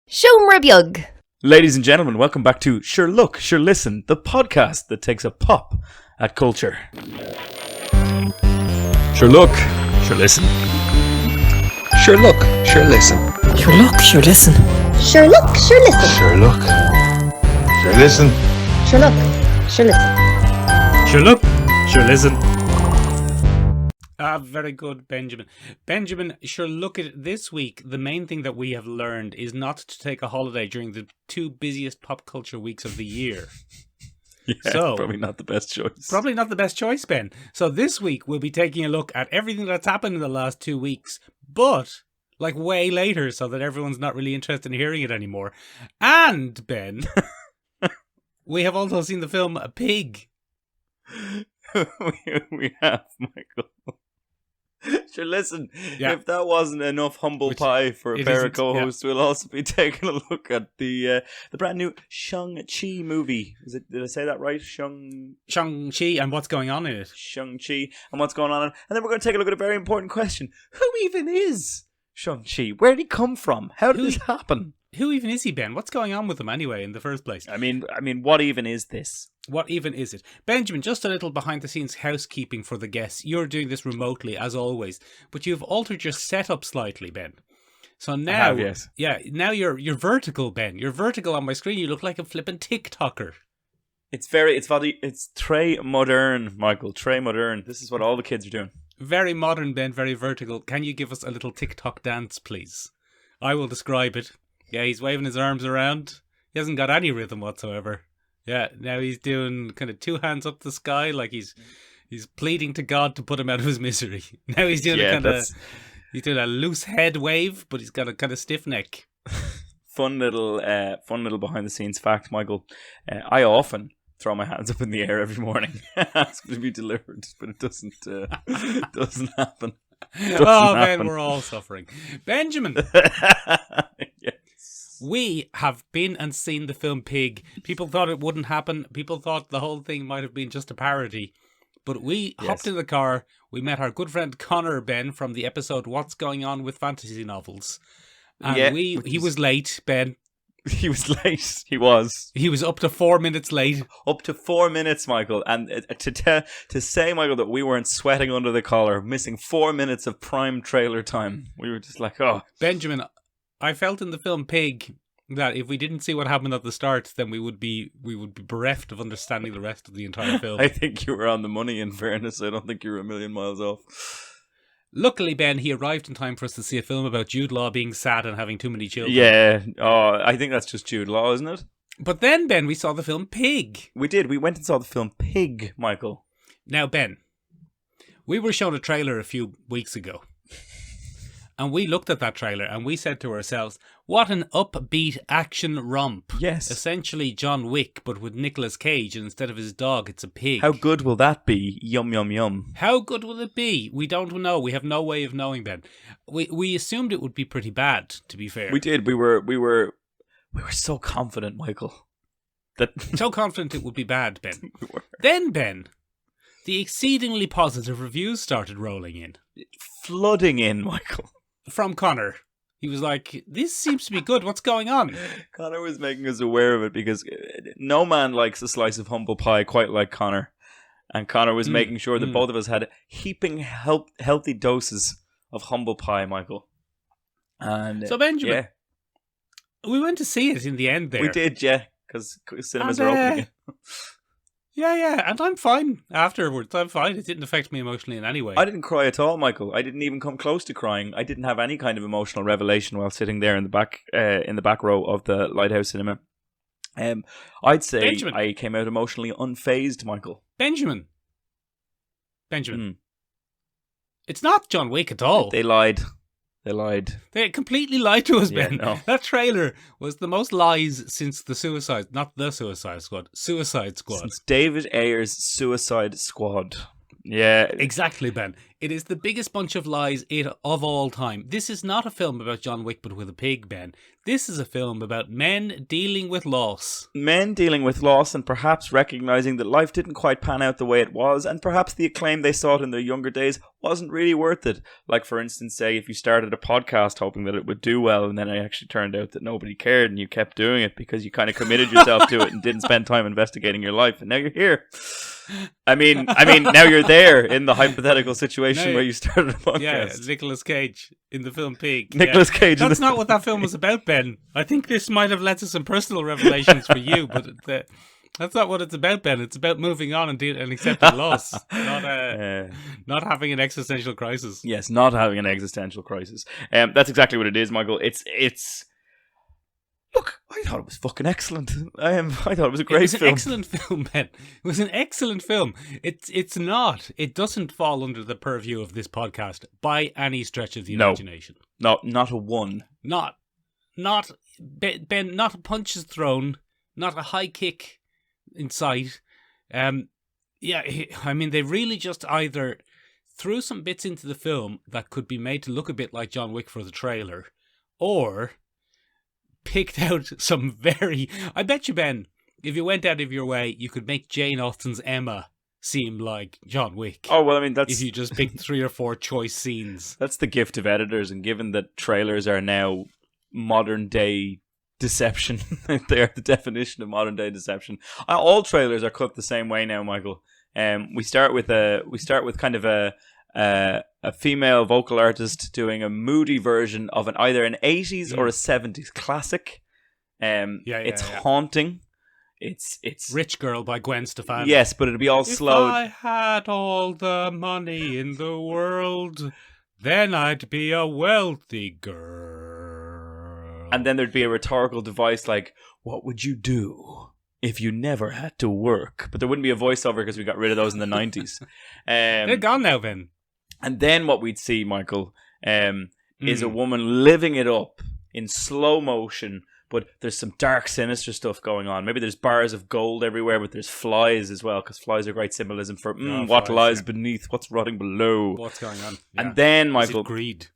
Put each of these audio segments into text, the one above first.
Shomrabyug. Ladies and gentlemen, welcome back to Sure Look, Sure Listen, the podcast that takes a pop at culture. Sure look, sure listen. Sure look, sure listen. Sure look, sure listen. Sure look, sure listen. Sure look, sure listen. Sure look, sure listen. Sure look, sure listen. Very good, Benjamin. Benjamin, sure, look at it this week. The main thing that we have learned is not to take a holiday during the two busiest pop culture weeks of the year. Yeah, So, probably not the best choice. Probably not the best choice, Ben. So this week we'll be taking a look at everything that's happened in the last 2 weeks, but like way later so that everyone's not really interested in hearing it anymore. And, Ben, we have also seen the film Pig. we have, Michael. Sure, listen, Yeah. if that wasn't enough humble pie for a it pair of isn't, co-hosts, we'll also be taking a look at the brand new Shang Chi movie. Did I say that right? Shang Chi and what's going on in it. Shang Chi and what's going on. And then we're going to take a look at a very important question. Who even is Shang Chi? Where did he come from? How did this happen? Who even is he, Ben? What's going on with him anyway in the first place? I mean, what even is this? What even is it? Benjamin, just a little behind-the-scenes housekeeping for the guests. You're doing this remotely, as always, but you've altered your setup slightly, Ben. So now, I have, yes. Yeah, now you're vertical, Ben. You're vertical on my screen. You look like a flippin' TikToker. It's très modern, Michael. Très modern. This is what all the kids are doing. Very modern, Ben. Very vertical. Can you give us a little TikTok dance, please? I will describe it. Yeah, he's waving his arms around. He hasn't got any rhythm whatsoever. Yeah, now he's doing kind of 2 hands up the sky like he's pleading to God to put him out of his misery. Now he's doing he's doing a loose head wave, but he's got a kind of stiff neck. Fun little behind the scenes fact, Michael. I often throw my hands up in the air every morning, ask to be delivered, but it doesn't happen. Man, we're all suffering. Benjamin. Yes. We have been and seen the film Pig. People thought it wouldn't happen. People thought the whole thing might have been just a parody. But we hopped in the car. We met our good friend Connor, Ben, from the episode What's Going On with Fantasy Novels. And he was late, Ben. He was late. He was. He was up to 4 minutes late. Up to 4 minutes, Michael. And to say, Michael, that we weren't sweating under the collar, missing 4 minutes of prime trailer time. We were just like, oh. Benjamin, I felt in the film Pig that if we didn't see what happened at the start, then we would be bereft of understanding the rest of the entire film. I think you were on the money, in fairness. I don't think you were a million miles off. Luckily, Ben, he arrived in time for us to see a film about Jude Law being sad and having too many children. Yeah. Oh, I think that's just Jude Law, isn't it? But then, Ben, we saw the film Pig. We did. We went and saw the film Pig, Michael. Now, Ben, we were shown a trailer a few weeks ago. And we looked at that trailer and we said to ourselves, what an upbeat action romp. Yes. Essentially John Wick, but with Nicolas Cage, and instead of his dog, it's a pig. How good will that be? Yum, yum, yum. How good will it be? We don't know. We have no way of knowing, Ben. We assumed it would be pretty bad, to be fair. We did. We were so confident, Michael. So confident it would be bad, Ben. We were. Then, Ben, the exceedingly positive reviews started rolling in. Flooding in, Michael. From Connor. He was like, this seems to be good. What's going on? Connor was making us aware of it because no man likes a slice of humble pie quite like Connor. And Connor was making sure that both of us had heaping healthy doses of humble pie, Michael. And so, Benjamin, we went to see it in the end there. We did, yeah, because cinemas are open again. Yeah, and I'm fine afterwards. I'm fine. It didn't affect me emotionally in any way. I didn't cry at all, Michael. I didn't even come close to crying. I didn't have any kind of emotional revelation while sitting there in the back row of the Lighthouse Cinema. I'd say Benjamin. I came out emotionally unfazed, Michael. Benjamin. It's not John Wick at all. They lied. They completely lied to us, Ben. No. That trailer was the most lies since Suicide Squad. Since David Ayer's Suicide Squad. Yeah. Exactly, Ben. It is the biggest bunch of lies of all time. This is not a film about John Wick, but with a pig, Ben. This is a film about men dealing with loss. Men dealing with loss and perhaps recognizing that life didn't quite pan out the way it was, and perhaps the acclaim they sought in their younger days wasn't really worth it. Like, for instance, say if you started a podcast hoping that it would do well, and then it actually turned out that nobody cared, and you kept doing it because you kind of committed yourself to it and didn't spend time investigating your life, and now you're here. I mean, now you're there in the hypothetical situation where you started a podcast. Yeah, Nicolas Cage in the film Pig. Nicolas Cage. That's not what that film was about, Ben. I think this might have led to some personal revelations for you, but that's not what it's about, Ben. It's about moving on and accepting loss, not having an existential crisis. Yes, not having an existential crisis. That's exactly what it is, Michael. It's. Look, I thought it was fucking excellent. I thought it was a great film. It was an excellent film, Ben. It was an excellent film. It's not. It doesn't fall under the purview of this podcast by any stretch of the imagination. No, not a one. Not Ben. Not a punch is thrown. Not a high kick in sight. I mean, they really just either threw some bits into the film that could be made to look a bit like John Wick for the trailer, or picked out some very... I bet you, Ben, if you went out of your way, you could make Jane Austen's Emma seem like John Wick. Oh, well, I mean, that's... If you just picked 3 or 4 choice scenes. That's the gift of editors, and given that trailers are now modern-day deception, they are the definition of modern-day deception. All trailers are cut the same way now, Michael. We start with kind of a female vocal artist doing a moody version of either an 80s or a 70s classic. It's haunting. It's Rich Girl by Gwen Stefani. Yes, but it'll be all slow. If I had all the money in the world, then I'd be a wealthy girl. And then there'd be a rhetorical device like, what would you do if you never had to work? But there wouldn't be a voiceover because we got rid of those in the 90s. They're gone now, Ben. And then what we'd see, Michael, is a woman living it up in slow motion, but there's some dark, sinister stuff going on. Maybe there's bars of gold everywhere, but there's flies as well, because flies are great symbolism for what flies, lies beneath, what's rotting below. What's going on? Yeah. And then, Michael... greed.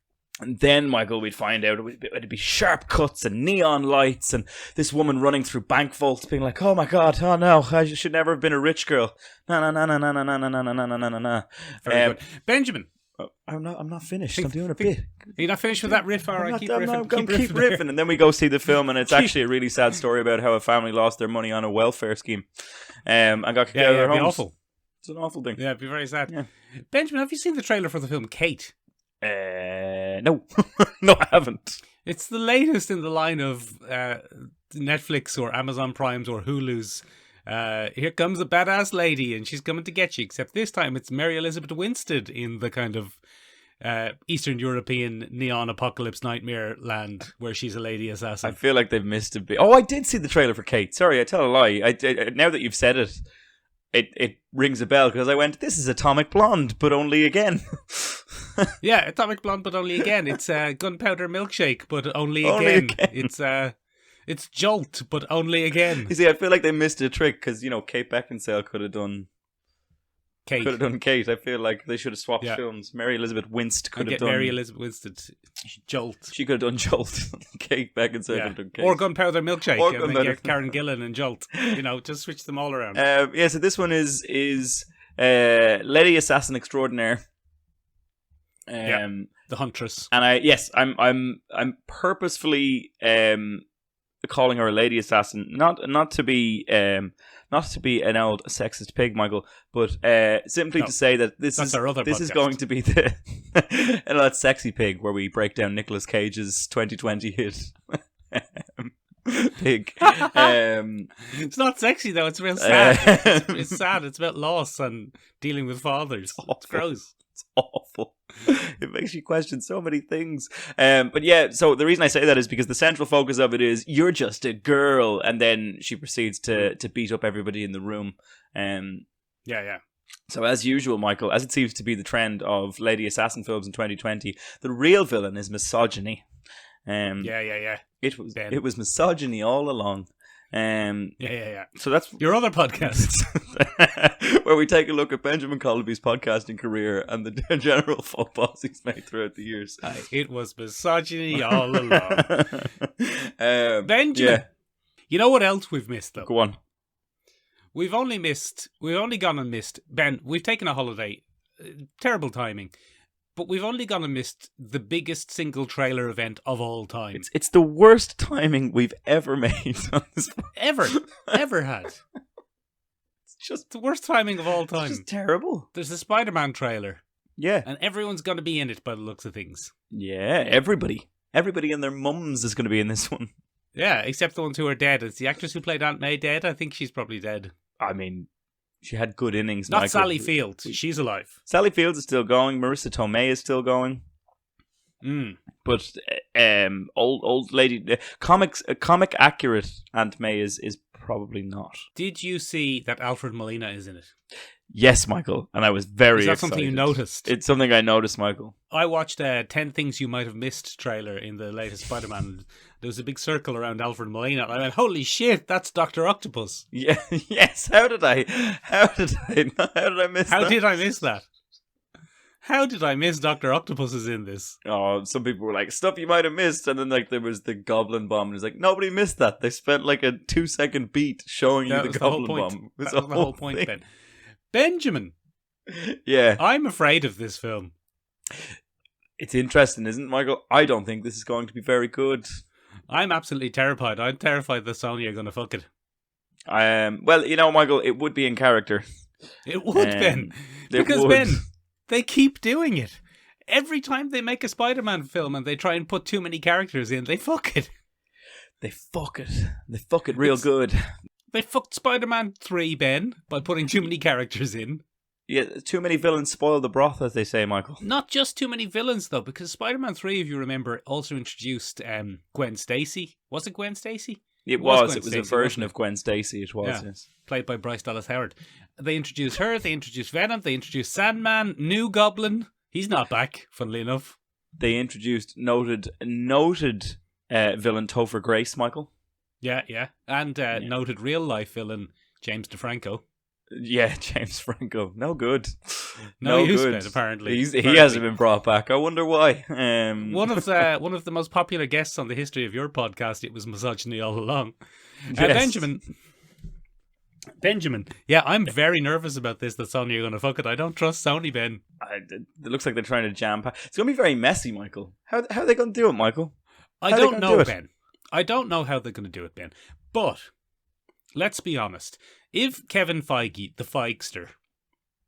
And then, Michael, we'd find out it'd be sharp cuts and neon lights and this woman running through bank vaults being like, oh my God, oh no, I should never have been a rich girl. No. Very good. Benjamin. I'm not finished. I'm doing a bit. You're not finished with that riff? All right, keep riffing. And then we go see the film, and it's actually a really sad story about how a family lost their money on a welfare scheme and got kicked out of their homes. Awful. It's an awful thing. Yeah, it'd be very sad. Yeah. Benjamin, have you seen the trailer for the film Kate? No. No, I haven't. It's the latest in the line of Netflix or Amazon Prime's or Hulu's. Here comes a badass lady and she's coming to get you, except this time it's Mary Elizabeth Winstead in the kind of Eastern European neon apocalypse nightmare land where she's a lady assassin. I feel like they've missed a bit. Oh, I did see the trailer for Kate. Sorry, I tell a lie. I now that you've said it, it rings a bell because I went, this is Atomic Blonde, but only again. Yeah, Atomic Blonde, but only again. It's Gunpowder Milkshake, but only again. It's Jolt, but only again. You see, I feel like they missed a trick because, Kate Beckinsale could have done Kate. I feel like they should have swapped films. Mary Elizabeth Winstead could have done... Mary Elizabeth Winstead, Jolt. She could have done Jolt. Kate Beckinsale could have done Kate. Or Gunpowder Milkshake. And then get Karen Gillan and Jolt. Just switch them all around. So this one is Lady Assassin Extraordinaire. The Huntress. And I'm purposefully calling her a lady assassin, not to be an old sexist pig, Michael, but simply to say that this is going to be the that sexy pig where we break down Nicolas Cage's 2020 hit. Pig. It's not sexy though. It's real sad. It's sad. It's about loss and dealing with fathers. It's gross. It's awful. It makes you question so many things. But yeah, so the reason I say that is because the central focus of it is you're just a girl, and then she proceeds to beat up everybody in the room. Yeah. So as usual, Michael, as it seems to be the trend of lady assassin films in 2020, the real villain is misogyny. Yeah. It was misogyny all along. Yeah. So that's Your other podcast. where we take a look at Benjamin Colby's podcasting career and the general faux pas he's made throughout the years. It was misogyny all along. Benjamin, Yeah. you know what else we've missed, though? Go on. We've only gone and missed, Ben, we've taken a holiday. Terrible timing. But we've only gone and missed the biggest single trailer event of all time. It's the worst timing we've ever made on this. Ever had. It's just The worst timing of all time. It's just terrible. There's the Spider-Man trailer, Yeah. and everyone's going to be in it by the looks of things. Yeah, everybody and their mums is going to be in this one. Yeah, except the ones who are dead. Is the actress who played Aunt May dead? I think she's probably dead. I mean, she had good innings. Not Michael. Sally Fields. She's alive. Sally Fields is still going. Marissa Tomei is still going. But old lady, comic accurate Aunt May is probably not. Did you see that Alfred Molina is in it? Yes, Michael, and I was very Is that excited. something you noticed? It's something I noticed, Michael. I watched 10 Things You Might Have Missed trailer in the latest Spider-Man. There was a big circle around Alfred Molina, and I went, holy shit, that's Dr. Octopus. Yeah, yes. How did I miss that? How did I miss that? How did I miss Dr. Octopus is in this? Oh, some people were like, stuff you might have missed. And then like there was the Goblin Bomb. And it's like, nobody missed that. They spent like a 2-second beat showing That you was the Goblin Bomb. That was the whole point, thing. Ben. Benjamin, Yeah. I'm afraid of this film. It's interesting, isn't it, Michael? I don't think this is going to be very good. I'm absolutely terrified. I'm terrified that Sony are going to fuck it. Well, you know, Michael, it would be in character. It would, Ben. It Because, would. Ben, they keep doing it. Every time they make a Spider-Man film and they try and put too many characters in, they fuck it. They fuck it. They fuck it real good. They fucked Spider-Man 3, Ben, by putting too many characters in. Yeah, too many villains spoil the broth, as they say, Michael. Not just too many villains, though, because Spider-Man 3, if you remember, also introduced Gwen Stacy. Was it Gwen Stacy? It was Gwen a Stacy, version wasn't it? of Gwen Stacy, it was, Yeah. yes. Played by Bryce Dallas Howard. They introduced her, they introduced Venom, they introduced Sandman, New Goblin. He's not back, funnily enough. They introduced noted villain Topher Grace, Michael. Yeah. And noted real-life villain James DeFranco. Yeah, James Franco. No good. No use, Ben, apparently. He Apparently. hasn't been brought back. I wonder why. One of the most popular guests on the history of your podcast, it was misogyny all along. Yes. Benjamin. Yeah, I'm very nervous about this, that Sony are going to fuck it. I don't trust Sony, Ben. It looks like they're trying to jam pack. It's going to be very messy, Michael. How are they going to do it, Michael? I How are they don't gonna know, do it? Ben. I don't know how they're going to do it, Ben. But, let's be honest. If Kevin Feige, the Feigster,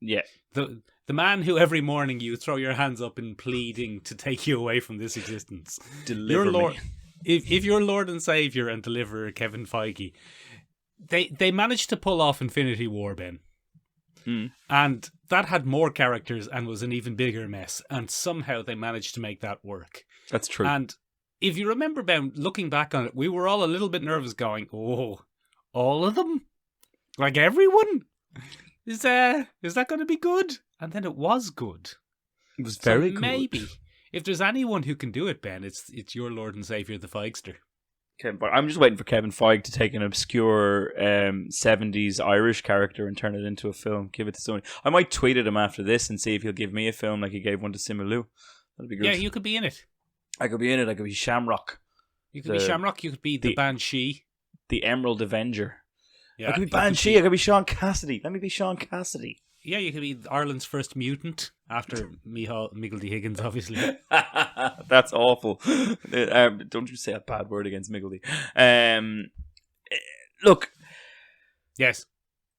Yeah. the man who every morning you throw your hands up in pleading to take you away from this existence, Deliver your Lord, me. if you're Lord and Savior and deliver Kevin Feige, they managed to pull off Infinity War, Ben. And that had more characters and was an even bigger mess. And somehow they managed to make that work. That's true. And if you remember, Ben, looking back on it, we were all a little bit nervous going, oh, all of them? Like everyone? Is that going to be good? And then it was good. It was very good. Maybe. If there's anyone who can do it, Ben, it's your Lord and Savior, the Feigster. Okay, but I'm just waiting for Kevin Feige to take an obscure 70s Irish character and turn it into a film. Give it to Sony. I might tweet at him after this and see if he'll give me a film like he gave one to Simu. That'd be good. Yeah, you could be in it. I could be in it. I could be Shamrock. You could be Shamrock. You could be the Banshee. The Emerald Avenger. Yeah, I could be you Banshee. I could be Sean Cassidy. Let me be Sean Cassidy. Yeah, you could be Ireland's first mutant after Miggledy Higgins, obviously. That's awful. Don't you say a bad word against Miggledy. Look. Yes.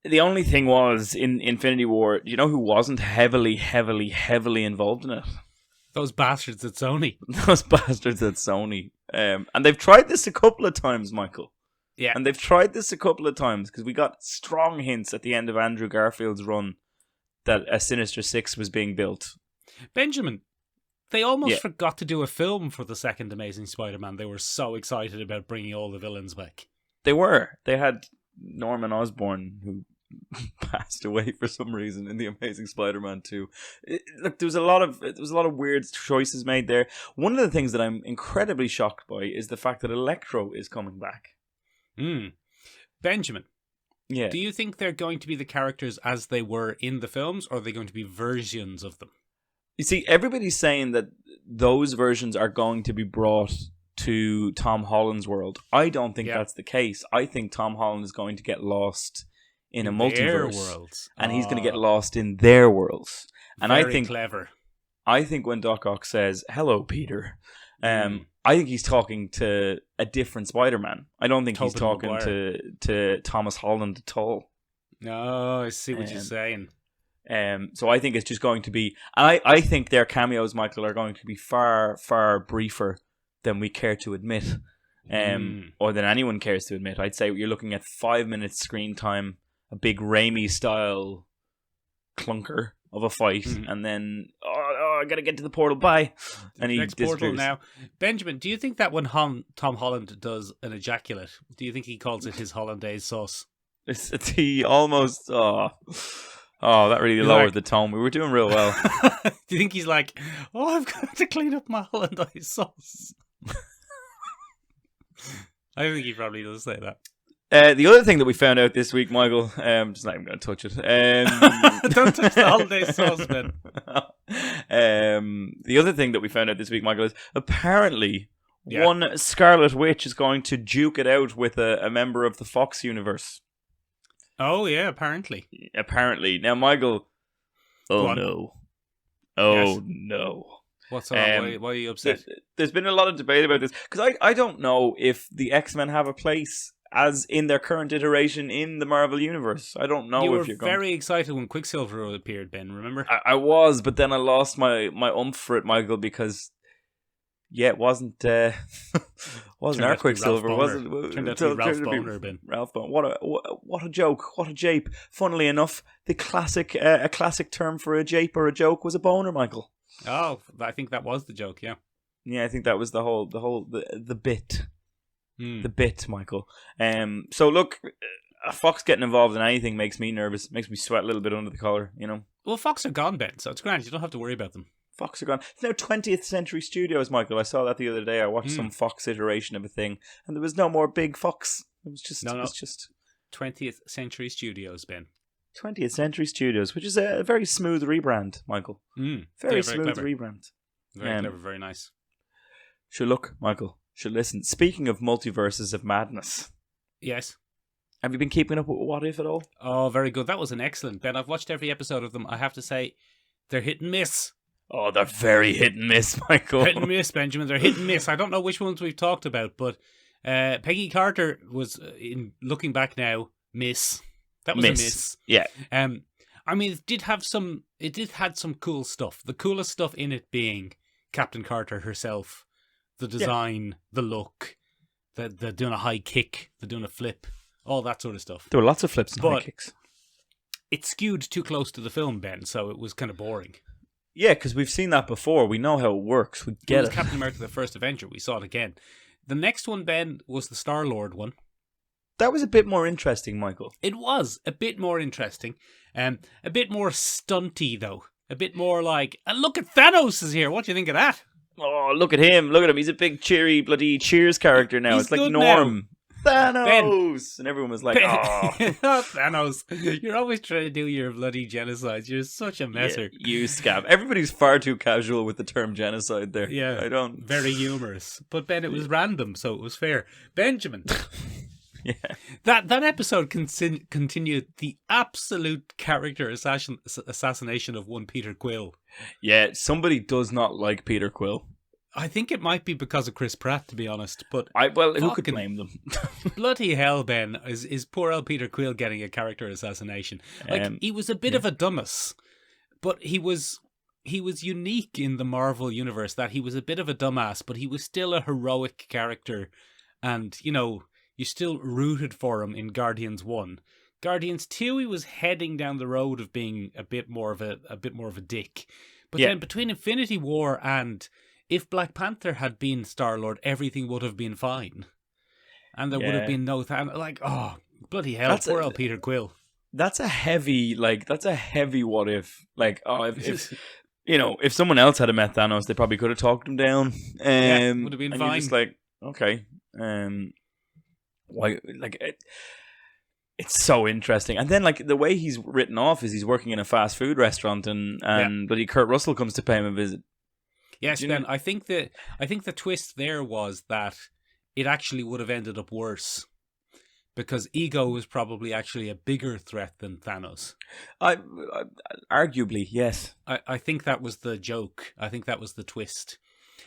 The only thing was, in Infinity War, you know who wasn't heavily involved in it? Those bastards at Sony. Those bastards at Sony. And they've tried this a couple of times, Michael. Yeah. And they've tried this a couple of times because we got strong hints at the end of Andrew Garfield's run that a Sinister Six was being built. Benjamin, they almost forgot to do a film for the second Amazing Spider-Man. They were so excited about bringing all the villains back. They were. They had Norman Osborn, who passed away for some reason in the Amazing Spider-Man 2. Look, there was a lot of weird choices made there. One of the things that I'm incredibly shocked by is the fact that Electro is coming back. Benjamin, Yeah. do you think they're going to be the characters as they were in the films, or are they going to be versions of them? You see, everybody's saying that those versions are going to be brought to Tom Holland's world. I don't think that's the case. I think Tom Holland is going to get lost in a multiverse. Their worlds. And he's going to get lost in their worlds. And Very I think clever. I think when Doc Ock says, "Hello, Peter," I think he's talking to a different Spider-Man. I don't think he's Tobey talking Maguire. to Thomas Holland at all. No, I see what you're saying. So I think it's just going to be... I think their cameos, Michael, are going to be far, far briefer than we care to admit. Or than anyone cares to admit. I'd say you're looking at 5 minutes screen time, a big Raimi-style clunker of a fight, and then, I gotta get to the portal, bye. And he Next portal disappears. now. Benjamin, do you think that when Tom Holland does an ejaculate, do you think he calls it his hollandaise sauce? It's he almost... Oh, that really He's lowered like- the tone. We were doing real well. Do you think he's like, I've got to clean up my hollandaise sauce? I think he probably does say that. The other thing that we found out this week, Michael, just not even going to touch it. Don't touch the hollandaise sauce, man. The other thing that we found out this week, Michael, is apparently Yeah. one Scarlet Witch is going to duke it out with a member of the Fox universe. Oh, yeah, apparently. Apparently. Now, Michael, Go oh on. no. Oh Yes. no. What's on? Why are you upset? There's been a lot of debate about this, because I don't know if the X-Men have a place as in their current iteration in the Marvel Universe. I don't know You were if you're going very excited when Quicksilver appeared, Ben, remember? I was, but then I lost my oomph for it, Michael, because it wasn't Turned our out to be Ralph Quicksilver, Boner. wasn't Turned out to be Ralph Boner, Ben. Ralph Boner. What a joke! What a jape! Funnily enough, the classic a classic term for a jape or a joke was a boner, Michael. Oh, I think that was the joke, yeah. Yeah, I think that was the bit. Hmm. The bit, Michael. So look, Fox getting involved in anything makes me nervous. Makes me sweat a little bit under the collar. You know, Well, Fox are gone, Ben, so it's grand. You don't have to worry about them. Fox are gone. It's now 20th Century Studios, Michael. I saw that the other day. I watched some Fox iteration of a thing, and there was no more big Fox. It was just, No. It's just 20th Century Studios, Ben. 20th Century Studios, which is a very smooth rebrand, Michael. Very smooth clever. rebrand. Very clever, very nice. Sure, look, Michael. Sure, listen. Speaking of multiverses of madness, Yes. have you been keeping up with What If at all? Oh, very good. That was an excellent, Ben. I've watched every episode of them. I have to say, they're hit and miss. Oh, they're very hit and miss, Michael. Hit and miss, Benjamin. They're hit and miss. I don't know which ones we've talked about, but Peggy Carter was, in looking back now, miss. That was a miss. Yeah. I mean, it did had some cool stuff. The coolest stuff in it being Captain Carter herself, the design, the look, they're doing a high kick, they're doing a flip, all that sort of stuff. There were lots of flips and high But- kicks. It skewed too close to the film, Ben, so it was kind of boring. Yeah, because we've seen that before. We know how it works. We It get was it. Captain America: The First Avenger. We saw it again. The next one, Ben, was the Star-Lord one. That was a bit more interesting, Michael. It was a bit more interesting, a bit more stunty though. A bit more like, and look at Thanos is here. What do you think of that? Oh, look at him. Look at him. He's a big, cheery, bloody Cheers character now. He's It's like good Norm. Thanos! And everyone was like, oh. Thanos, you're always trying to do your bloody genocide. You're such a messer. Yeah, you scab. Everybody's far too casual with the term genocide there. Yeah, I don't. Very humorous. But Ben, it was random, so it was fair. Benjamin. Yeah. That episode continued the absolute character assassination of one Peter Quill. Yeah, somebody does not like Peter Quill. I think it might be because of Chris Pratt, to be honest. But Who could fucking blame them? bloody hell, Ben, is poor old Peter Quill getting a character assassination? Like he was a bit of a dumbass, but he was unique in the Marvel universe. That he was a bit of a dumbass, but he was still a heroic character, and you know you still rooted for him in Guardians 1. Guardians 2, he was heading down the road of being a bit more of a dick. But then between Infinity War and if Black Panther had been Star-Lord, everything would have been fine. And there would have been no like, oh, bloody hell, poor old Peter Quill. That's a heavy what if. Like, oh, if you know, if someone else had met Thanos, they probably could have talked him down. Would have been and fine. you're just like, okay, why? Like, It's so interesting. And then, like, the way he's written off is he's working in a fast food restaurant and bloody Kurt Russell comes to pay him a visit. Yes, Ben, I think the twist there was that it actually would have ended up worse. Because Ego was probably actually a bigger threat than Thanos. Arguably, yes. I think that was the joke. I think that was the twist.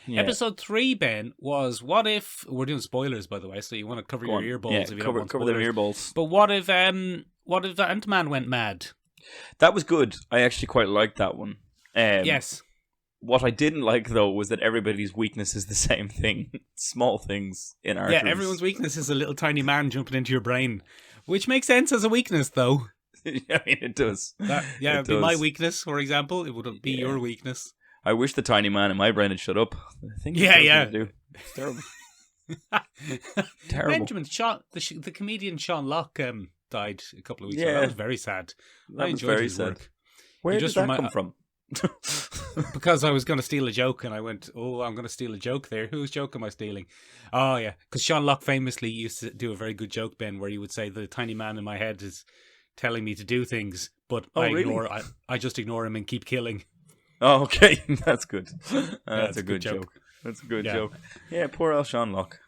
Yeah. Episode 3, Ben, was what if... We're doing spoilers, by the way, so you want to cover your ear balls if you don't want spoilers. Cover their ear balls. But what if Ant-Man went mad? That was good. I actually quite liked that one. Yes. What I didn't like, though, was that everybody's weakness is the same thing. Small things in our Yeah, everyone's weakness is a little tiny man jumping into your brain. Which makes sense as a weakness, though. I mean, it does. It'd be my weekness, for example. It would be your weakness. I wish the tiny man in my brain had shut up. I think it's terrible. Terrible. Benjamin, the comedian Sean Locke died a couple of weeks ago. That was very sad. I enjoyed his work. Where did that come from? Because I was going to steal a joke and I went, I'm going to steal a joke there. Whose joke am I stealing? Oh, yeah. Because Sean Locke famously used to do a very good joke, Ben, where he would say, the tiny man in my head is telling me to do things, but I just ignore him and keep killing. Oh, okay. That's good. That's a good joke. That's a good joke. Yeah, poor old Sean Locke.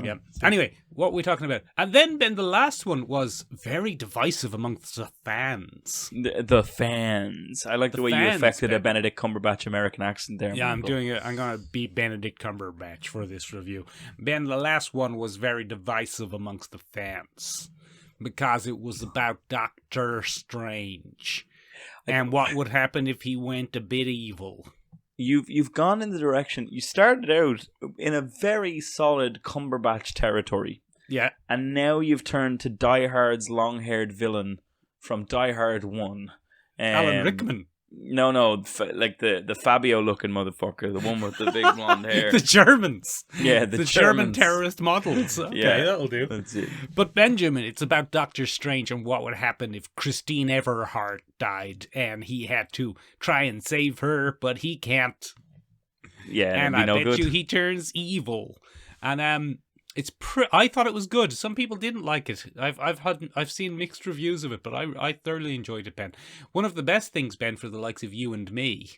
Yeah. Anyway, what were we talking about? And then the last one was very divisive amongst the fans. The fans. I like the way you affected a Benedict Cumberbatch American accent there. Yeah, I'm doing it. I'm going to be Benedict Cumberbatch for this review. Ben, the last one was very divisive amongst the fans because it was about Doctor Strange and what would happen if he went a bit evil. You've gone in the direction. You started out in a very solid Cumberbatch territory. Yeah. And now you've turned to Die Hard's long-haired villain from Die Hard 1. Alan Rickman. No, like the Fabio-looking motherfucker, the one with the big blonde hair. The Germans. Yeah, the German terrorist models. Okay, yeah, that'll do. That's it. But Benjamin, it's about Doctor Strange and what would happen if Christine Everhart died and he had to try and save her, but he can't. Yeah, and I bet you he turns evil. And I thought it was good. Some people didn't like it. I've seen mixed reviews of it, but I thoroughly enjoyed it, Ben. One of the best things, Ben, for the likes of you and me,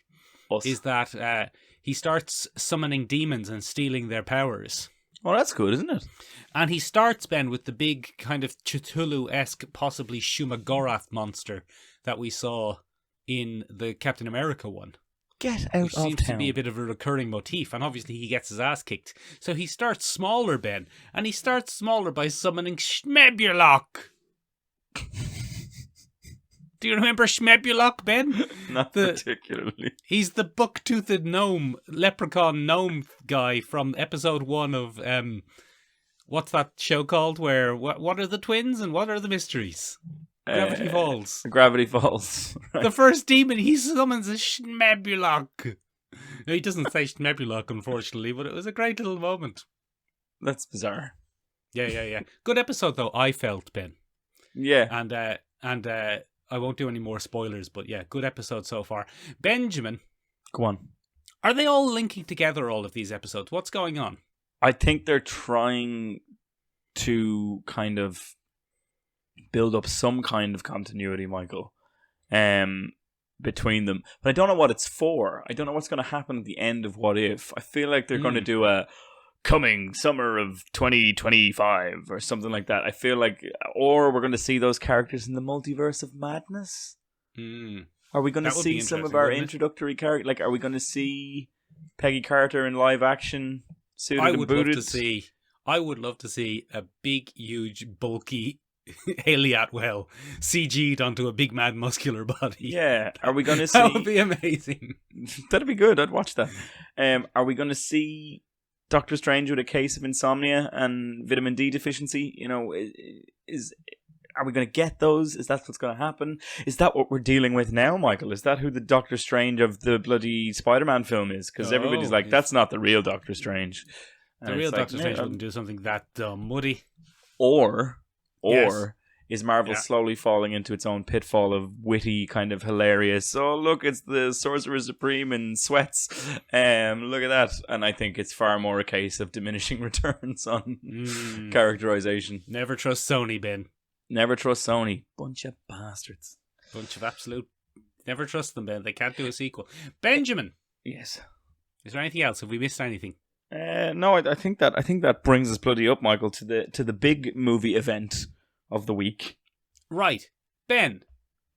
is that he starts summoning demons and stealing their powers. Well, that's good, isn't it? And he starts, Ben, with the big kind of Cthulhu-esque, possibly Shumagorath monster that we saw in the Captain America one. Get out of town. Seems to be a bit of a recurring motif, and obviously he gets his ass kicked. So he starts smaller, Ben, and he starts smaller by summoning Schmebulok. Do you remember Schmebulok, Ben? Not particularly. He's the buck-toothed leprechaun gnome guy from episode 1 of what's that show called? Where what are the twins and what are the mysteries? Gravity Falls. Gravity Falls. Right. The first demon he summons is Schmebulok. No, he doesn't say Schmebulok, unfortunately, but it was a great little moment. That's bizarre. Yeah. Good episode, though, I felt, Ben. Yeah. And I won't do any more spoilers, but yeah, good episode so far. Benjamin. Go on. Are they all linking together, all of these episodes? What's going on? I think they're trying to kind of build up some kind of continuity, Michael, between them. But I don't know what it's for. I don't know what's going to happen at the end of What If. I feel like they're going to do a coming summer of 2025 or something like that. I feel like, or we're going to see those characters in the multiverse of madness. Are we going to see some of our introductory characters? Like, are we going to see Peggy Carter in live action, suited and booted? I would love to see a big, huge, bulky Haley Atwell CG'd onto a big, mad, muscular body. Yeah. Are we going to see... That would be amazing. That'd be good. I'd watch that. Are we going to see Doctor Strange with a case of insomnia and vitamin D deficiency? You know, are we going to get those? Is that what's going to happen? Is that what we're dealing with now, Michael? Is that who the Doctor Strange of the bloody Spider-Man film is? Because everybody's like, that's not the real Doctor Strange. And the real Doctor Strange wouldn't do something that dumb, would he? Or is Marvel slowly falling into its own pitfall of witty, kind of hilarious, oh, look, it's the Sorcerer Supreme in sweats. Look at that. And I think it's far more a case of diminishing returns on characterization. Never trust Sony, Ben. Never trust Sony. Bunch of bastards. Bunch of absolute... Never trust them, Ben. They can't do a sequel. Benjamin! Yes. Is there anything else? Have we missed anything? No, I think that brings us bloody up, Michael, to the big movie event of the week. Right. Ben.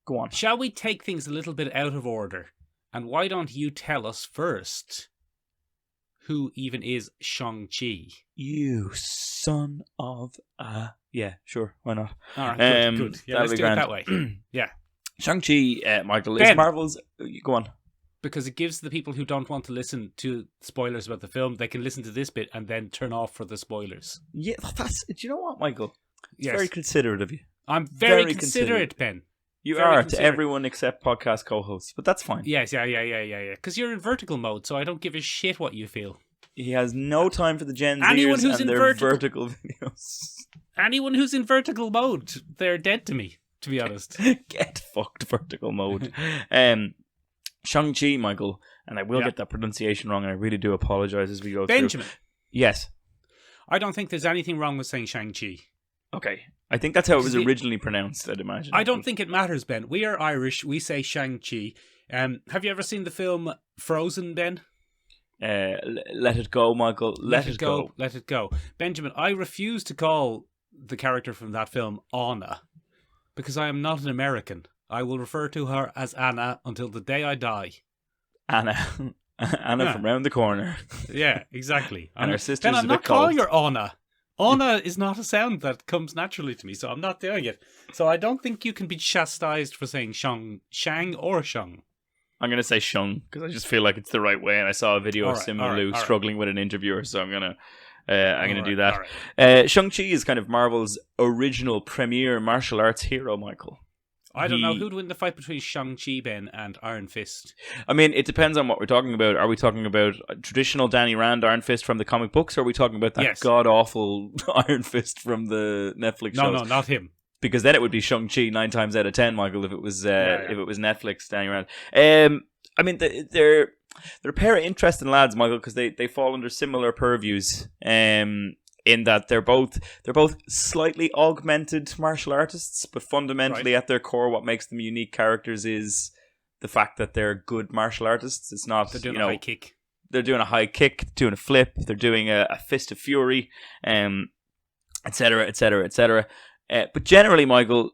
Go on. Shall we take things a little bit out of order? And why don't you tell us first who even is Shang Chi? You son of a... Yeah, sure. Why not? All right, good. Yeah, let's do it that way. Yeah. Shang-Chi, Michael, is Ben. Marvel's... Go on. Because it gives the people who don't want to listen to spoilers about the film, they can listen to this bit and then turn off for the spoilers. Yeah, that's... Do you know what, Michael? It's Yes. very considerate of you. I'm very considerate, Ben. You Very are considerate. to everyone except podcast co-hosts, but that's fine. Yes, yeah. Because you're in vertical mode, so I don't give a shit what you feel. He has no time for the Gen Anyone Zers who's and in their vertical- vertical videos. Anyone who's in vertical mode, they're dead to me, to be honest. Get fucked, vertical mode. Shang-Chi, Michael, and I will get that pronunciation wrong, and I really do apologise as we go Benjamin. through. Yes. I don't think there's anything wrong with saying Shang-Chi. Okay. I think that's how it was Because originally pronounced, I'd imagine. I don't think it matters, Ben. We are Irish. We say Shang-Chi. Have you ever seen the film Frozen, Ben? Let it go, Michael. Let it go. Let it go. Benjamin, I refuse to call the character from that film Anna because I am not an American. I will refer to her as Anna until the day I die. Anna. Anna Yeah. from round the corner. Yeah, exactly. And her sister's Ben, I'm a not bit cold. calling her Anna. Anna is not a sound that comes naturally to me, so I'm not doing it. So I don't think you can be chastised for saying Shang or Shang. I'm going to say Shung, because I just feel like it's the right way, and I saw a video of Simu Liu struggling with an interviewer, so I'm going to do that. Right. Shang-Chi is kind of Marvel's original premier martial arts hero, Michael. I don't know who'd win the fight between Shang-Chi, Ben, and Iron Fist. I mean, it depends on what we're talking about. Are we talking about traditional Danny Rand Iron Fist from the comic books, or are we talking about that god-awful Iron Fist from the Netflix shows? No, not him. Because then it would be Shang-Chi 9 times out of 10, Michael, if it was if it was Netflix Danny Rand. I mean, they're a pair of interesting lads, Michael, because they fall under similar purviews. In that they're both slightly augmented martial artists, but fundamentally at their core, what makes them unique characters is the fact that they're good martial artists. It's not they're doing a high kick. They're doing a high kick, doing a flip, they're doing a fist of fury, etc., etc., etc. But generally, Michael,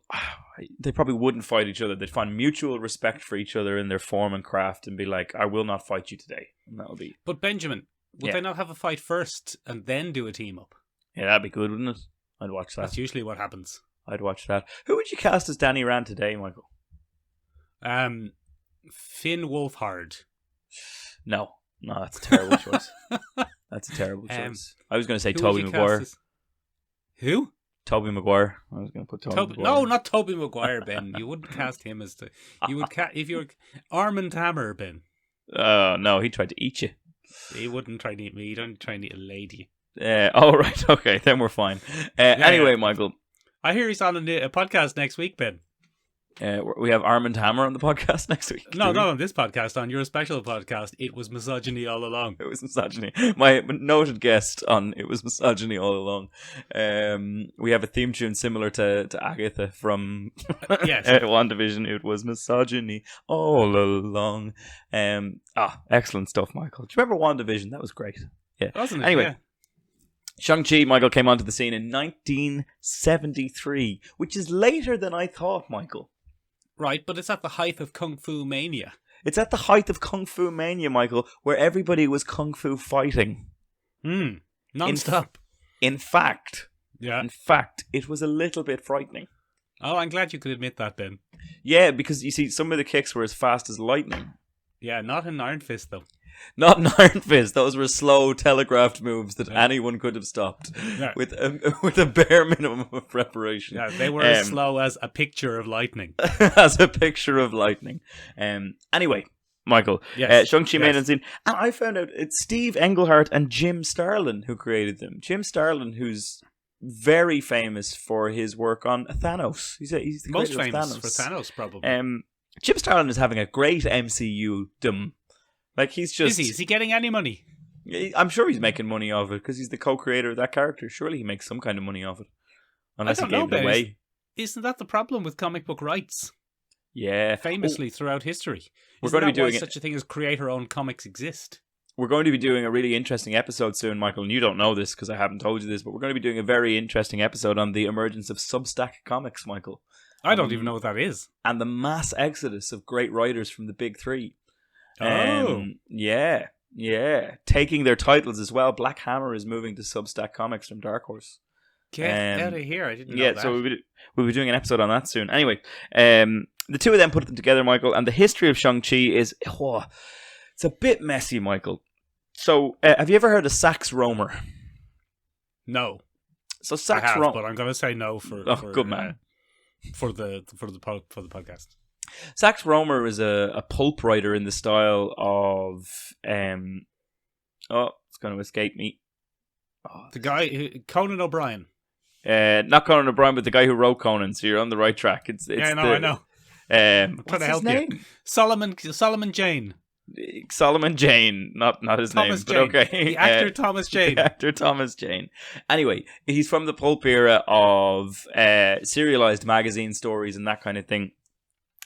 they probably wouldn't fight each other. They'd find mutual respect for each other in their form and craft, and be like, "I will not fight you today." And that'll be. But Benjamin, would they not have a fight first and then do a team up? Yeah, that'd be good, wouldn't it? I'd watch that. That's usually what happens. I'd watch that. Who would you cast as Danny Rand today, Michael? Finn Wolfhard. No, that's a terrible choice. That's a terrible choice. I was going to say Tobey Maguire. Who? Tobey Maguire. I was going to put Tobey Maguire. No, not Tobey Maguire, Ben. You wouldn't cast him as you would if you were Armand Hammer, Ben. No, he tried to eat you. He wouldn't try to eat me. He'd only try to eat a lady. Right, okay, then we're fine. Anyway, Michael. I hear he's on a podcast next week, Ben. We have Armand Hammer on the podcast next week. No, not on this podcast. On your special podcast, It Was Misogyny All Along. It was misogyny. My noted guest on It Was Misogyny All Along. We have a theme tune similar to Agatha from WandaVision. It was misogyny all along. Excellent stuff, Michael. Do you remember WandaVision? That was great. Yeah. Wasn't it? Anyway. Yeah. Shang-Chi, Michael, came onto the scene in 1973, which is later than I thought, Michael. Right, but it's at the height of Kung Fu Mania. It's at the height of Kung Fu Mania, Michael, where everybody was Kung Fu fighting. Non-stop. In fact, Yeah. it was a little bit frightening. Oh, I'm glad you could admit that, Ben. Yeah, because you see, some of the kicks were as fast as lightning. Yeah, not in Iron Fist, though. Not in Iron Fist. Those were slow, telegraphed moves that anyone could have stopped with a bare minimum of preparation. Yeah, they were as slow as a picture of lightning. As a picture of lightning. Anyway, Michael, Shang-Chi made it scene. And I found out it's Steve Englehart and Jim Starlin who created them. Jim Starlin, who's very famous for his work on Thanos. He's the most creator of famous for Thanos, probably. Jim Starlin is having a great MCU-dom. Like, he's just... Is he getting any money? I'm sure he's making money off it, because he's the co-creator of that character. Surely he makes some kind of money off it. Unless he gave it away. Isn't that the problem with comic book rights? Yeah. Famously throughout history. We're Isn't going to be that why doing it. such a thing as creator-owned comics exist? We're going to be doing a really interesting episode soon, Michael, and you don't know this because I haven't told you this, but we're going to be doing a very interesting episode on the emergence of Substack comics, Michael. I don't even know what that is. And the mass exodus of great writers from the big three. Oh. Yeah. Taking their titles as well. Black Hammer is moving to Substack Comics from Dark Horse. Get out of here. I didn't know that. So we'll be doing an episode on that soon. Anyway, the two of them put them together, Michael, and the history of Shang Chi is... it's a bit messy, Michael. So, have you ever heard of Sax Rohmer? No. So I have, but I'm going to say no for good man. For the podcast. Sax Rohmer is a pulp writer in the style of it's going to escape me. The guy Conan O'Brien. Not Conan O'Brien, but the guy who wrote Conan. So you're on the right track. I know. What's his name? Solomon Jane. Solomon Jane, not his Thomas name, Jane. but okay. The actor Thomas Jane. The actor Thomas Jane. Anyway, he's from the pulp era of serialized magazine stories and that kind of thing.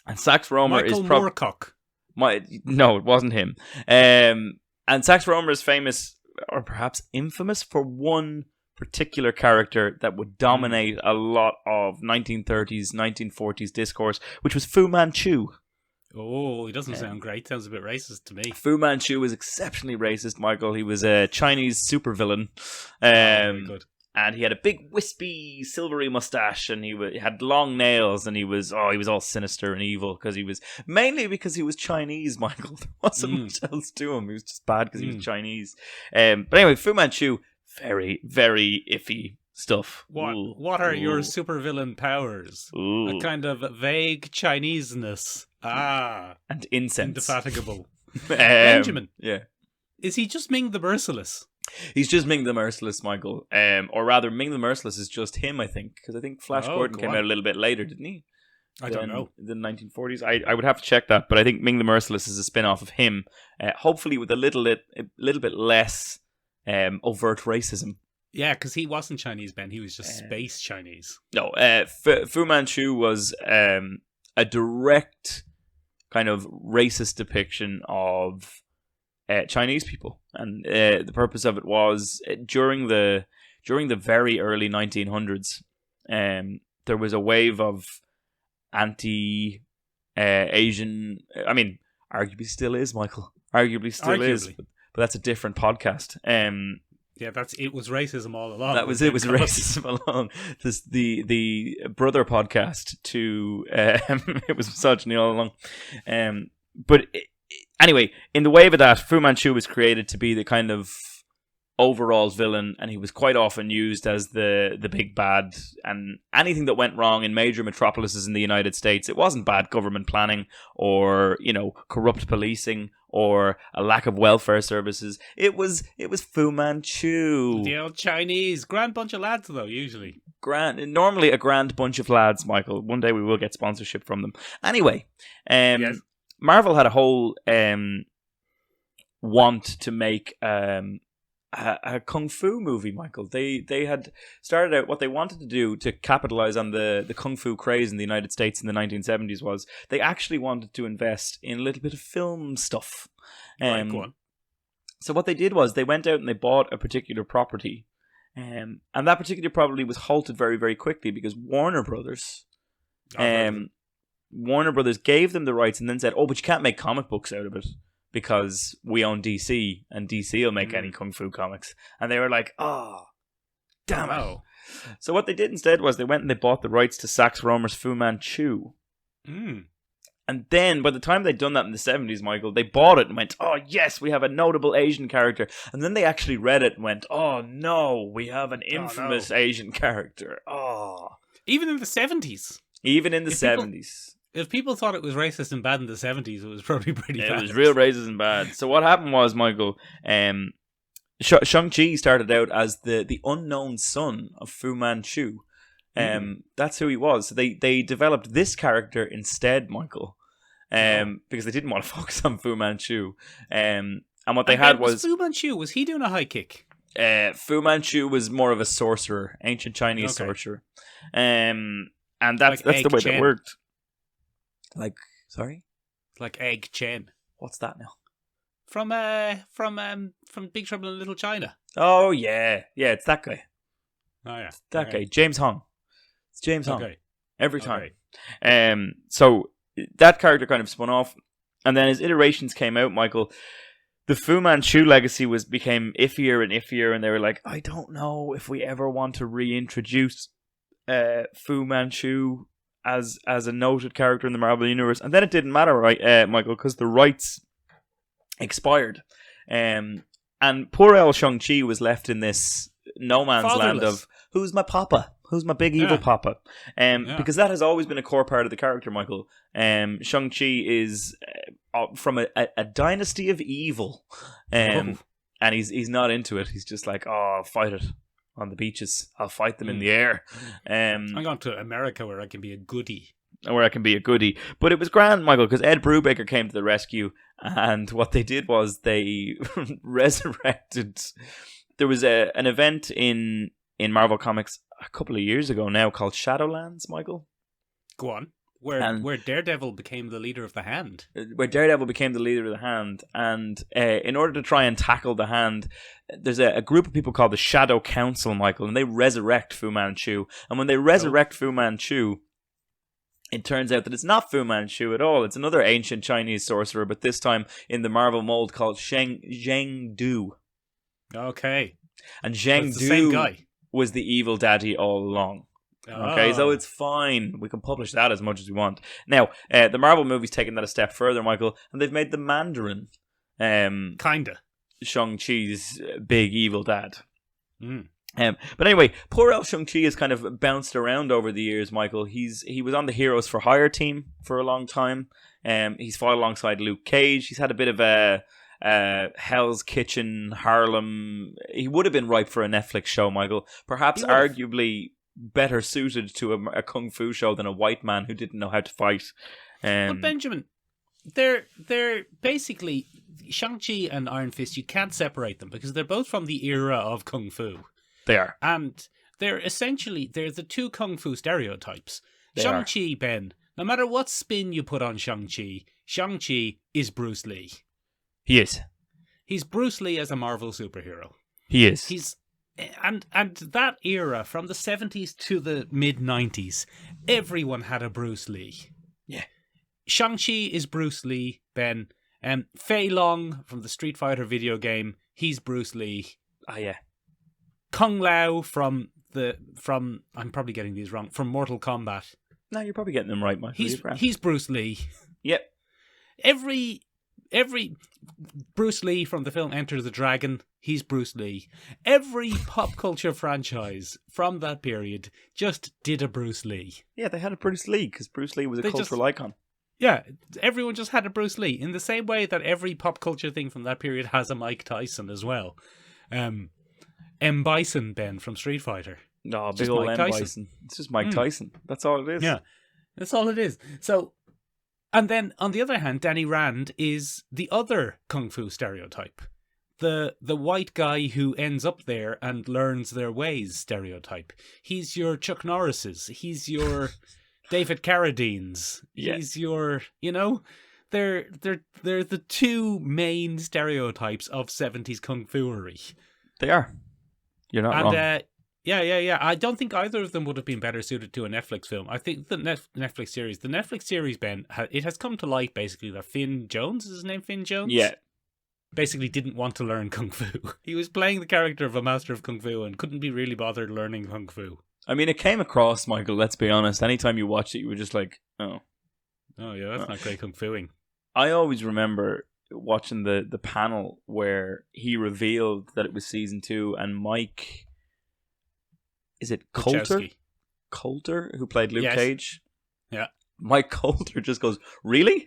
And Sax Rohmer Michael is Moorcock. No, it wasn't him. And Sax Rohmer is famous, or perhaps infamous, for one particular character that would dominate a lot of 1930s, 1940s discourse, which was Fu Manchu. Oh, he doesn't sound great. Sounds a bit racist to me. Fu Manchu was exceptionally racist, Michael. He was a Chinese supervillain. Very good. And he had a big wispy silvery mustache, and he had long nails, and he was all sinister and evil because he was Chinese, Michael. There wasn't much else to him. He was just bad because he was Chinese. But anyway, Fu Manchu, very, very iffy stuff. What are your supervillain powers? A kind of vague Chineseness. And incense. Indefatigable. Benjamin. Yeah. Is he just Ming the Merciless? He's just Ming the Merciless, Michael. Or rather, Ming the Merciless is just him, I think. Because I think Flash Gordon came out a little bit later, didn't he? I don't know. The 1940s. I would have to check that, but I think Ming the Merciless is a spin-off of him. Hopefully with a little bit less overt racism. Yeah, because he wasn't Chinese, Ben. He was just space Chinese. No, Fu Manchu was a direct kind of racist depiction of Chinese people, and the purpose of it was during the very early 1900s. There was a wave of anti-Asian. I mean, arguably still is, Michael. Arguably still is, but that's a different podcast. Yeah, it was racism all along. It was racism along. The brother podcast to it was misogyny all along. Anyway, in the wave of that, Fu Manchu was created to be the kind of overall villain, and he was quite often used as the big bad. And anything that went wrong in major metropolises in the United States, it wasn't bad government planning or corrupt policing or a lack of welfare services. It was Fu Manchu. The old Chinese. Grand bunch of lads, though, usually. Normally a grand bunch of lads, Michael. One day we will get sponsorship from them. Anyway, yes. Marvel had a whole want to make a kung fu movie, Michael. They had started out what they wanted to do to capitalize on the kung fu craze in the United States in the 1970s was they actually wanted to invest in a little bit of film stuff. Right, go on. So what they did was they went out and they bought a particular property, and that particular property was halted very, very quickly because Warner Brothers gave them the rights and then said, but you can't make comic books out of it because we own DC and DC will make any kung fu comics. And they were like, damn it. So what they did instead was they went and they bought the rights to Sax Rohmer's Fu Manchu. And then by the time they'd done that in the 70s, Michael, they bought it and went, oh yes, we have a notable Asian character. And then they actually read it and went, oh no, we have an infamous Asian character. Even in the 70s. Even in the 70s. If people thought it was racist and bad in the 70s, it was probably pretty bad. It was real racist and bad. So what happened was, Michael, Shang Chi started out as the unknown son of Fu Manchu. That's who he was. So they developed this character instead, Michael, because they didn't want to focus on Fu Manchu. And what they had was Fu Manchu. Was he doing a high kick? Fu Manchu was more of a sorcerer, ancient Chinese sorcerer. And that's Like the way Egg that Chen. worked. Like, sorry? It's like Egg Chen What's that now? from Big Trouble in Little China. Oh, yeah. Yeah, it's that guy. Oh yeah, That guy. James Hong. It's James Hong. Okay. Every time. Okay. So that character kind of spun off. And then as iterations came out, Michael, the Fu Manchu legacy became iffier and iffier. And they were like, I don't know if we ever want to reintroduce Fu Manchu as a noted character in the Marvel Universe. And then it didn't matter, right, Michael, because the rights expired. And poor old Shang Chi was left in this no man's land Fatherless. of who's my papa, who's my big evil papa, because that has always been a core part of the character, Michael. Shang Chi is from a dynasty of evil, and he's not into it. He's just like, oh, I'll fight it on the beaches. I'll fight them in the air. I'm going to America where I can be a goodie. Where I can be a goodie. But it was grand, Michael, because Ed Brubaker came to the rescue, and what they did was they resurrected. There was an event in Marvel Comics a couple of years ago now called Shadowlands, Michael. Go on. Where Daredevil became the leader of the Hand. Where Daredevil became the leader of the Hand. And in order to try and tackle the Hand, there's a group of people called the Shadow Council, Michael, and they resurrect Fu Manchu. And when they resurrect Fu Manchu, it turns out that it's not Fu Manchu at all. It's another ancient Chinese sorcerer, but this time in the Marvel mold called Zheng Du. Okay. And Zheng the same Du guy. was the evil daddy all along. Okay, so it's fine. We can publish that as much as we want. Now, the Marvel movie's taken that a step further, Michael, and they've made the Mandarin Kinda. Shang-Chi's big evil dad. Mm. But anyway, poor old Shang-Chi has kind of bounced around over the years, Michael. He was on the Heroes for Hire team for a long time. He's fought alongside Luke Cage. He's had a bit of a Hell's Kitchen, Harlem. He would have been ripe for a Netflix show, Michael. Perhaps arguably better suited to a kung fu show than a white man who didn't know how to fight. But Benjamin, they're basically Shang-Chi and Iron Fist. You can't separate them because they're both from the era of kung fu. They are. And they're the two kung fu stereotypes. They Shang-Chi, Ben, no matter what spin you put on Shang-Chi is Bruce Lee. He is. He's Bruce Lee as a Marvel superhero. He is. And that era, from the 70s to the mid-90s, everyone had a Bruce Lee. Yeah. Shang-Chi is Bruce Lee, Ben. Fei Long from the Street Fighter video game, he's Bruce Lee. Ah, yeah. Kung Lao from I'm probably getting these wrong, from Mortal Kombat. No, you're probably getting them right, Michael. He's Bruce Lee. Yep. Every Bruce Lee from the film Enter the Dragon, he's Bruce Lee. Every pop culture franchise from that period just did a Bruce Lee. Yeah, they had a Bruce Lee because Bruce Lee was a cultural icon. Yeah, everyone just had a Bruce Lee in the same way that every pop culture thing from that period has a Mike Tyson as well. M. Bison, Ben, from Street Fighter. No, big old M. Bison. It's just Mike Tyson. That's all it is. Yeah, that's all it is. So, and then on the other hand, Danny Rand is the other kung fu stereotype. The white guy who ends up there and learns their ways stereotype. He's your Chuck Norris's. He's your David Carradine's. Yeah. He's your, they're the two main stereotypes of 70s kung fu-ery. They are. You're not wrong. Yeah. I don't think either of them would have been better suited to a Netflix film. I think the Netflix series, Ben, it has come to light basically that Finn Jones, is his name Finn Jones? Yeah. Basically didn't want to learn kung fu. He was playing the character of a master of kung fu and couldn't be really bothered learning kung fu. I mean, it came across, Michael, let's be honest. Anytime you watched it, you were just like, oh. Oh, yeah, that's not great kung fuing. I always remember watching the panel where he revealed that it was season 2 and Mike... Is it Coulter? Wachowski. Coulter, who played Luke Yes. Cage? Yeah. Mike Coulter just goes, really?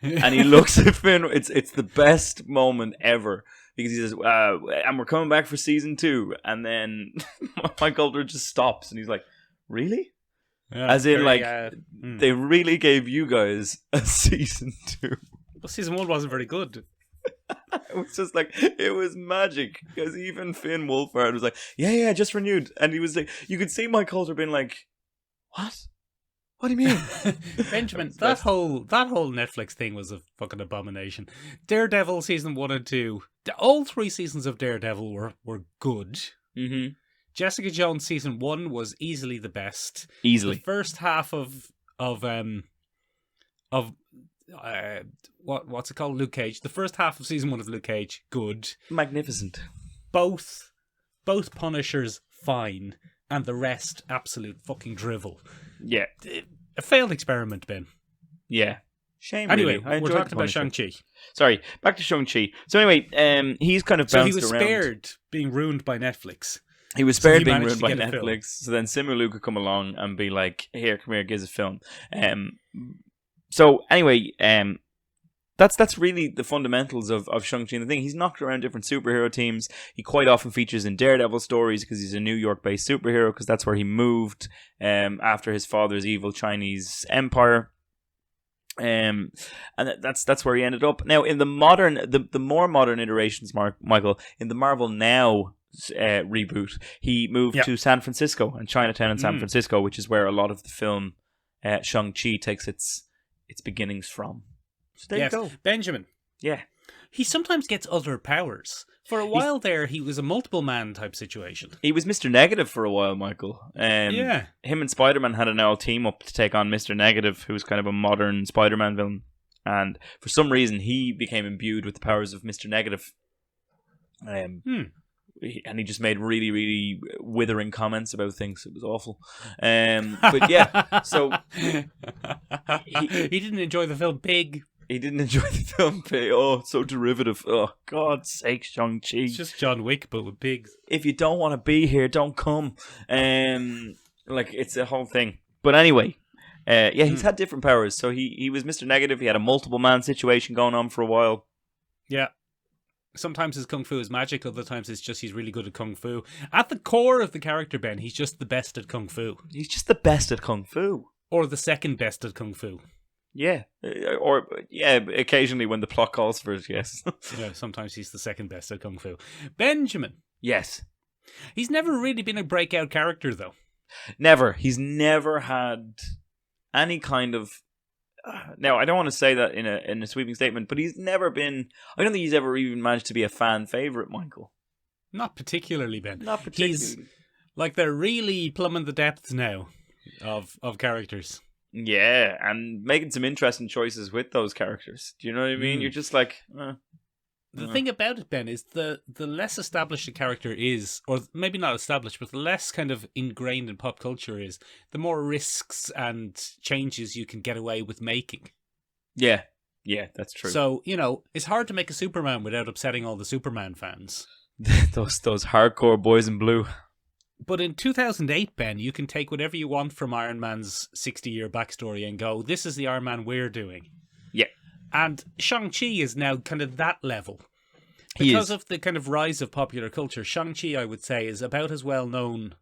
And he looks at Finn. It's the best moment ever because he says, and we're coming back for season 2. And then Mike Coulter just stops and he's like, really? Yeah, As in, they Hmm. really gave you guys a season 2. Well, season 1 wasn't very good. It was just like, it was magic because even Finn Wolfhard was like, yeah, just renewed. And he was like, you could see Mike Coulter being like, what? What do you mean? Benjamin, that whole Netflix thing was a fucking abomination. Daredevil season 1 and 2, all 3 seasons of Daredevil were good. Mm-hmm. Jessica Jones season 1 was easily the best. Easily. The first half of what's it called? Luke Cage. The first half of season 1 of Luke Cage, good. Magnificent. Both Punishers, fine. And the rest, absolute fucking drivel. Yeah. A failed experiment, Ben. Yeah. Shame, Anyway, really. we're talking about Shang-Chi. Sorry, back to Shang-Chi. So anyway, he's kind of bounced around. So he was spared being ruined by Netflix. He was spared he being managed ruined to by get a film. Netflix. So then Simu could come along and be like, here, come here, give us a film. So anyway, that's really the fundamentals of Shang-Chi. And the thing, he's knocked around different superhero teams. He quite often features in Daredevil stories because he's a New York-based superhero, because that's where he moved after his father's evil Chinese empire. And that's where he ended up. Now, in the modern, the more modern iterations, Michael, in the Marvel Now reboot, he moved to San Francisco and Chinatown in San Francisco, which is where a lot of the film Shang-Chi takes its beginnings from. So there you go. Benjamin. Yeah. He sometimes gets other powers. For a while there, he was a multiple man type situation. He was Mr. Negative for a while, Michael. Him and Spider-Man had an old team up to take on Mr. Negative, who's kind of a modern Spider-Man villain. And for some reason, he became imbued with the powers of Mr. Negative. And he just made really, really withering comments about things. It was awful. But yeah, so... he didn't enjoy the film Pig. He didn't enjoy the film. Oh, it's so derivative. Oh, God's sake, Shang-Chi. It's just John Wick, but with pigs. If you don't want to be here, don't come. It's a whole thing. But anyway, he's had different powers. So he was Mr. Negative. He had a multiple man situation going on for a while. Yeah. Sometimes his kung fu is magic, other times it's just he's really good at kung fu. At the core of the character, Ben, he's just the best at kung fu. He's just the best at kung fu. Or the second best at kung fu. Yeah. Occasionally when the plot calls for it, yes. Yeah, sometimes he's the second best at kung fu. Benjamin. Yes. He's never really been a breakout character, though. Never. He's never had any kind of... Now, I don't want to say that in a sweeping statement, but he's never been... I don't think he's ever even managed to be a fan favourite, Michael. Not particularly, Ben. Not particularly. He's, like, they're really plumbing the depths now of characters. Yeah, and making some interesting choices with those characters. Do you know what I mean? You're just like... The thing about it, Ben, is the less established a character is, or maybe not established, but the less kind of ingrained in pop culture is, the more risks and changes you can get away with making. Yeah, that's true. So, it's hard to make a Superman without upsetting all the Superman fans. those hardcore boys in blue. But in 2008, Ben, you can take whatever you want from Iron Man's 60-year backstory and go, this is the Iron Man we're doing. Yeah. And Shang-Chi is now kind of that level. Because of the kind of rise of popular culture, Shang-Chi, I would say, is about as well known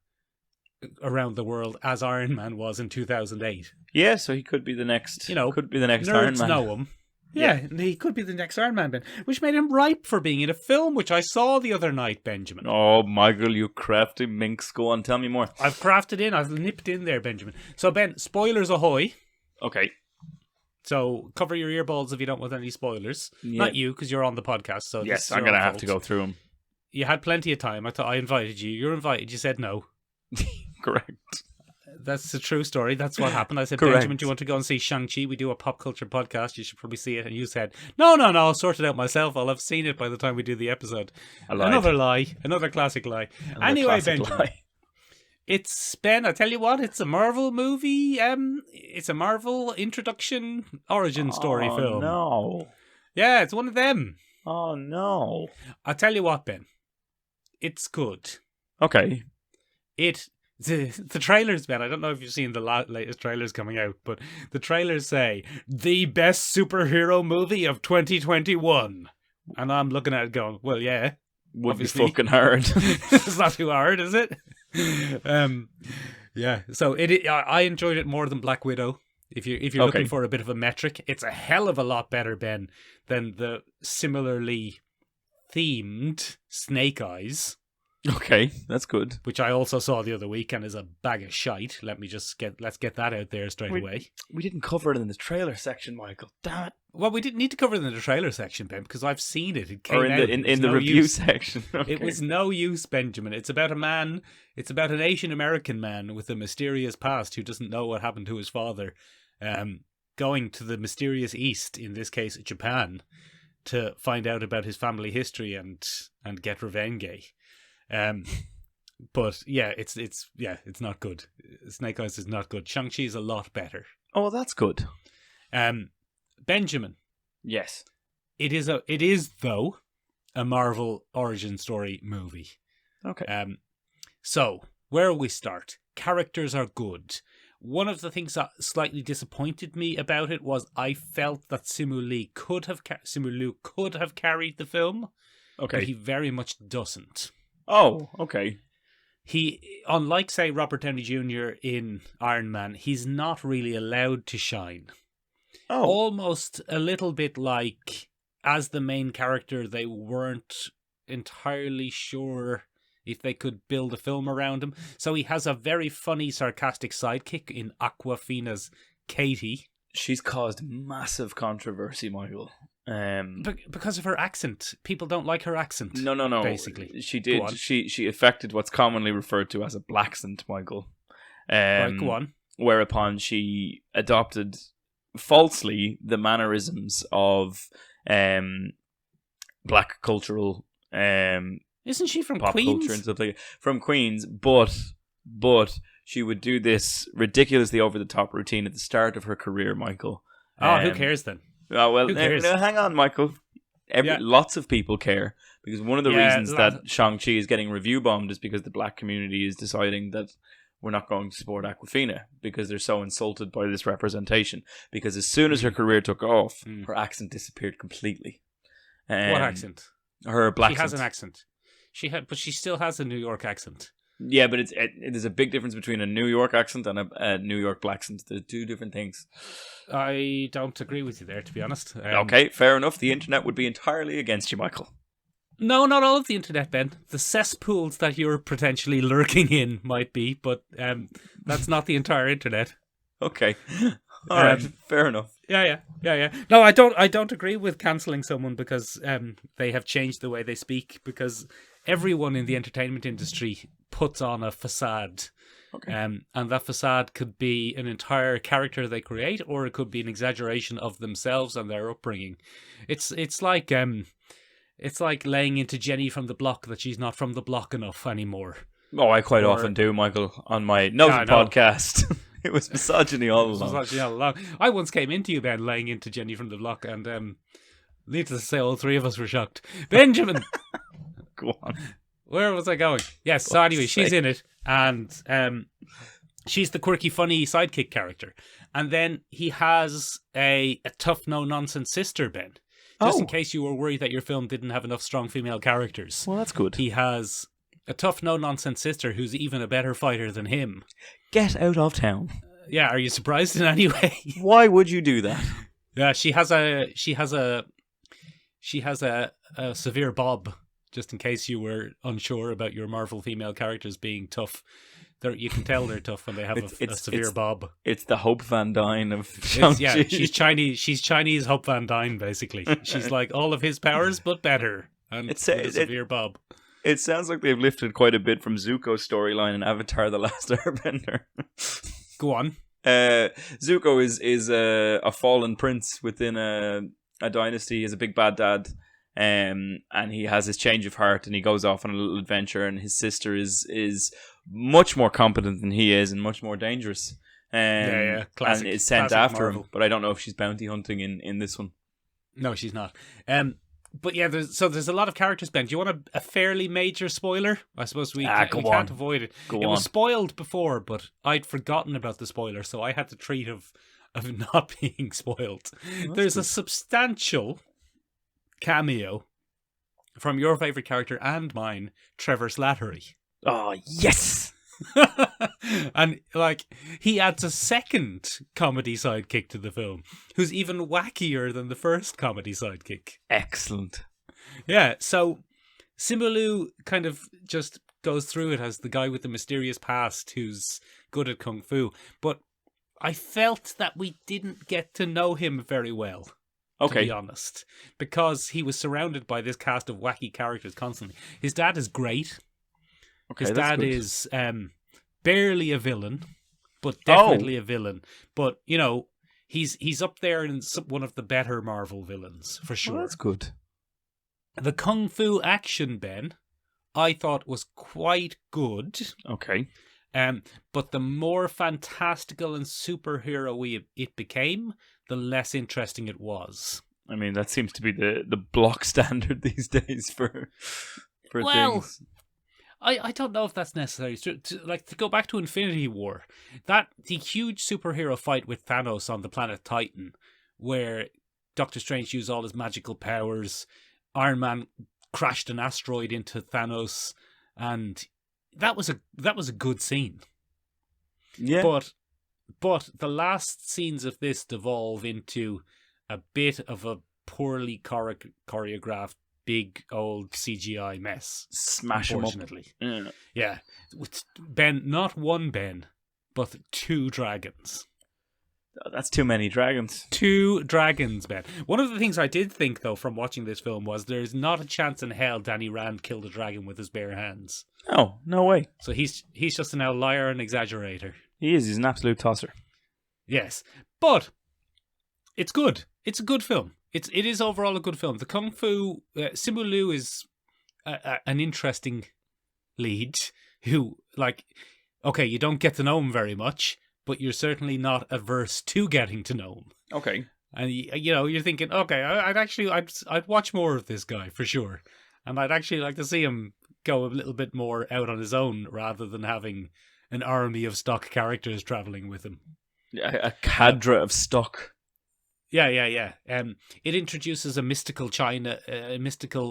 around the world as Iron Man was in 2008. Yeah, so he could be the next. Could be the next nerds Iron Man. know him. Yeah, he could be the next Iron Man, Ben, which made him ripe for being in a film, which I saw the other night, Benjamin. Oh, Michael, you crafty minx. Go on, tell me more. I've nipped in there, Benjamin. So, Ben, spoilers ahoy. Okay. So, cover your earballs if you don't want any spoilers. Yeah. Not you, because you're on the podcast. So yes, I'm going to have to go through them. You had plenty of time. I invited you. You're invited. You said no. Correct. That's the true story. That's what happened. I said, Correct. Benjamin, do you want to go and see Shang-Chi? We do a pop culture podcast. You should probably see it. And you said, no, I'll sort it out myself. I'll have seen it by the time we do the episode. Another lie. Another classic lie. Anyway, Benjamin. It's, Ben, I tell you what, it's a Marvel movie. It's a Marvel introduction origin story film. Oh, no. Yeah, it's one of them. Oh, no. I'll tell you what, Ben. It's good. Okay. The trailers, Ben, I don't know if you've seen the latest trailers coming out, but the trailers say, the best superhero movie of 2021. And I'm looking at it going, well, yeah. Would obviously. Be fucking hard. It's not too hard, is it? Yeah, so I enjoyed it more than Black Widow. If you're looking for a bit of a metric, it's a hell of a lot better, Ben, than the similarly themed Snake Eyes. Okay, that's good. which I also saw the other week and is a bag of shite. Let's get that out there straight away. We didn't cover it in the trailer section, Michael. Damn it. Well, we didn't need to cover it in the trailer section, Ben, because I've seen it. It came Or out. in the No review use. section. Okay. It was no use, Benjamin. It's about a man. It's about an Asian American man with a mysterious past who doesn't know what happened to his father, going to the mysterious East, in this case Japan, to find out about his family history and get revenge. But yeah, it's not good. Snake Eyes is not good. Shang Chi is a lot better. Oh, well, that's good. Benjamin, Yes. it is though a Marvel origin story movie. Okay. So where will we start? Characters are good. One of the things that slightly disappointed me about it was I felt that Simu Liu could have carried the film, Okay. but he very much doesn't. Oh, okay. He, unlike say Robert Downey Jr. in Iron Man, he's not really allowed to shine. Oh. Almost a little bit like, as the main character, they weren't entirely sure if they could build a film around him. So he has a very funny, sarcastic sidekick in Aquafina's Katie. She's caused massive controversy, Michael. Because of her accent. People don't like her accent. No. Basically. She Go did. on. She affected what's commonly referred to as a blaccent, Michael. Right, go on. Whereupon she adopted falsely the mannerisms of black cultural Isn't she from pop Queens? culture and stuff like that. From Queens, but she would do this ridiculously over the top routine at the start of her career, Michael. Oh, who cares then? Oh, well, Who cares? no, hang on, Michael. Yeah. Lots of people care because one of the Yeah, reasons that Shang-Chi is getting review bombed is because the black community is deciding that we're not going to support Awkwafina because they're so insulted by this representation. Because as soon as her career took off, her accent disappeared completely. What accent? Her black She has an accent. But she still has a New York accent. Yeah, but there's a big difference between a New York accent and a New York black accent. They're two different things. I don't agree with you there, to be honest. Okay, fair enough. The internet would be entirely against you, Michael. No, not all of the internet, Ben. The cesspools that you're potentially lurking in might be, but that's not the entire internet. Okay. All right, fair enough. Yeah. No, I don't agree with cancelling someone because they have changed the way they speak, because everyone in the entertainment industry puts on a facade. Okay. And that facade could be an entire character they create, or it could be an exaggeration of themselves and their upbringing. It's like laying into Jenny from the block that she's not from the block enough anymore. Oh, I quite often do, Michael, on my noted podcast. It was misogyny all along. I once came into you, Ben, laying into Jenny from the block, and needless to say, all three of us were shocked. Benjamin! Go on. Where was I going? Yes, so anyway, she's in it, and she's the quirky, funny sidekick character. And then he has a tough, no-nonsense sister, Ben. Just in case you were worried that your film didn't have enough strong female characters. Well, that's good. He has a tough, no-nonsense sister who's even a better fighter than him. Get out of town. Yeah, are you surprised in any way? Why would you do that? Yeah, she has a severe bob. Just in case you were unsure about your Marvel female characters being tough, you can tell they're tough when they have a severe bob. It's the Hope Van Dyne of Shang-Chi. Yeah, she's Chinese. She's Chinese Hope Van Dyne, basically. She's like all of his powers, but better, and with a severe bob. It sounds like they've lifted quite a bit from Zuko's storyline in Avatar: The Last Airbender. Go on. Zuko is a fallen prince within a dynasty. He's a big bad dad. And he has his change of heart, and he goes off on a little adventure. And his sister is much more competent than he is, and much more dangerous. Classic, and is sent after Marvel. him. But I don't know if she's bounty hunting in this one. No, she's not. But yeah, there's a lot of characters, Ben. Do you want a fairly major spoiler? I suppose we can't avoid it. It was spoiled before, but I'd forgotten about the spoiler, so I had the treat of not being spoiled. There's a substantial cameo from your favourite character and mine, Trevor Slattery. Oh, yes! And he adds a second comedy sidekick to the film, who's even wackier than the first comedy sidekick. Excellent. Yeah, so Simu Liu kind of just goes through it as the guy with the mysterious past who's good at kung fu. But I felt that we didn't get to know him very well. To be honest, because he was surrounded by this cast of wacky characters constantly. His dad is great. Okay, His that's dad good. is barely a villain, but definitely a villain. But you know, he's up there in one of the better Marvel villains for sure. Well, that's good. The kung fu action, Ben, I thought was quite good. Okay. But the more fantastical and superhero-y it became, the less interesting it was. I mean, that seems to be the block standard these days for things. I don't know if that's necessary. To go back to Infinity War, the huge superhero fight with Thanos on the planet Titan, where Doctor Strange used all his magical powers, Iron Man crashed an asteroid into Thanos, and that was a good scene. Yeah. But the last scenes of this devolve into a bit of a poorly choreographed, big old CGI mess. Smash 'em up. Unfortunately. Yeah. With Ben, not one Ben, but 2 dragons. That's too many dragons. 2 dragons, Ben. One of the things I did think, though, from watching this film was there's not a chance in hell Danny Rand killed a dragon with his bare hands. Oh, no way. So he's just an outlier and exaggerator. He is. He's an absolute tosser. Yes. But it's good. It's a good film. It is overall a good film. The Kung Fu... Simu Liu is an interesting lead who, like... Okay, you don't get to know him very much, but you're certainly not averse to getting to know him. Okay. And you know, you're thinking, okay, I'd watch more of this guy for sure, and I'd actually like to see him go a little bit more out on his own rather than having an army of stock characters traveling with him. A cadre of stock. Yeah. It introduces a mystical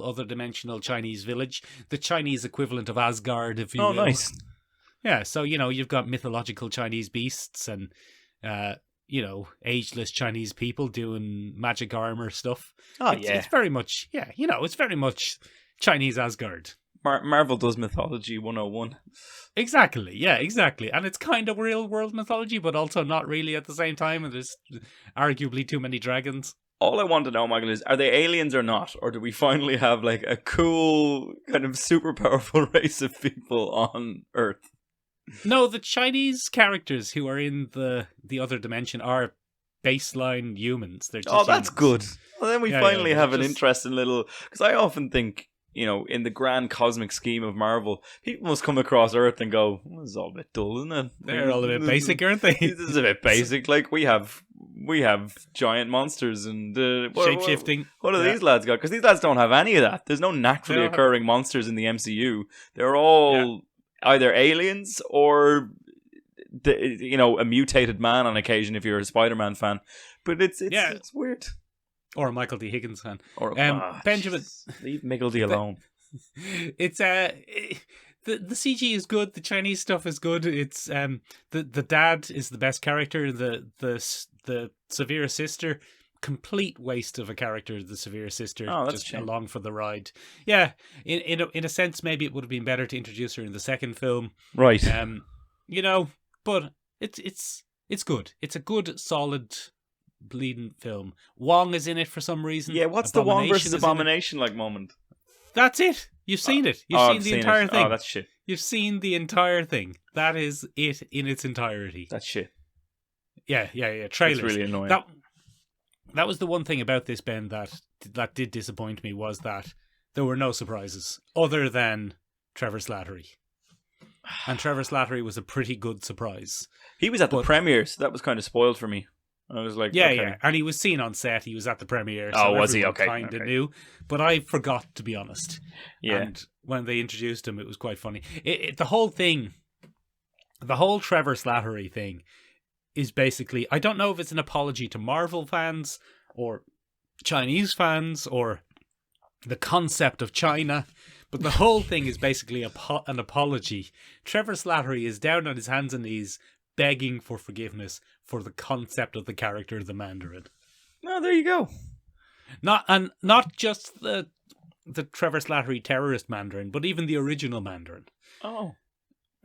other dimensional Chinese village, the Chinese equivalent of Asgard, if you will. Oh, nice. Yeah, so, you know, you've got mythological Chinese beasts and, you know, ageless Chinese people doing magic armor stuff. Oh, It's very much, it's very much Chinese Asgard. Marvel does mythology 101. Exactly, yeah, exactly. And it's kind of real world mythology, but also not really at the same time, and there's arguably too many dragons. All I want to know, Michael, is are they aliens or not? Or do we finally have, like, a cool, kind of super powerful race of people on Earth? No, the Chinese characters who are in the other dimension are baseline humans. They're just that's humans. good. Well, then we finally have an just... interesting little... Because I often think, you know, in the grand cosmic scheme of Marvel, people must come across Earth and go, well, this is all a bit dull, isn't it? They're all a bit basic, aren't they? This is a bit basic. Like, we have giant monsters and... shape-shifting. What do these lads got? Because these lads don't have any of that. There's no naturally occurring monsters in the MCU. They're all... either aliens or, you know, a mutated man on occasion if you're a Spider-Man fan. But it's weird. Or a Michael D. Higgins fan. Or Benjamin, leave Michael D. alone. It's the CG is good. The Chinese stuff is good. It's the dad is the best character. The severe sister, complete waste of a character. The severe sister, just along for the ride. Yeah, in a sense, maybe it would have been better to introduce her in the second film, right? You know, but it's good. It's a good, solid, bleeding film. Wong is in it for some reason. Yeah, what's the Wong versus Abomination like moment? That's it. You've seen it. You've seen the entire thing. Oh, that's shit. You've seen the entire thing. That is it in its entirety. That's shit. Yeah. Trailers. That's really annoying. That was the one thing about this, Ben, that did disappoint me, was that there were no surprises other than Trevor Slattery. And Trevor Slattery was a pretty good surprise. He was at the premiere, so that was kind of spoiled for me. I was like, yeah, and he was seen on set. He was at the premiere. So was he? Okay, kind of knew, but I forgot, to be honest. Yeah, and when they introduced him, it was quite funny. The whole thing, the whole Trevor Slattery thing, is basically, I don't know if it's an apology to Marvel fans or Chinese fans or the concept of China, but the whole thing is basically an apology. Trevor Slattery is down on his hands and knees, begging for forgiveness for the concept of the character the Mandarin. Oh, there you go. Not just the the Trevor Slattery terrorist Mandarin, but even the original Mandarin. Oh.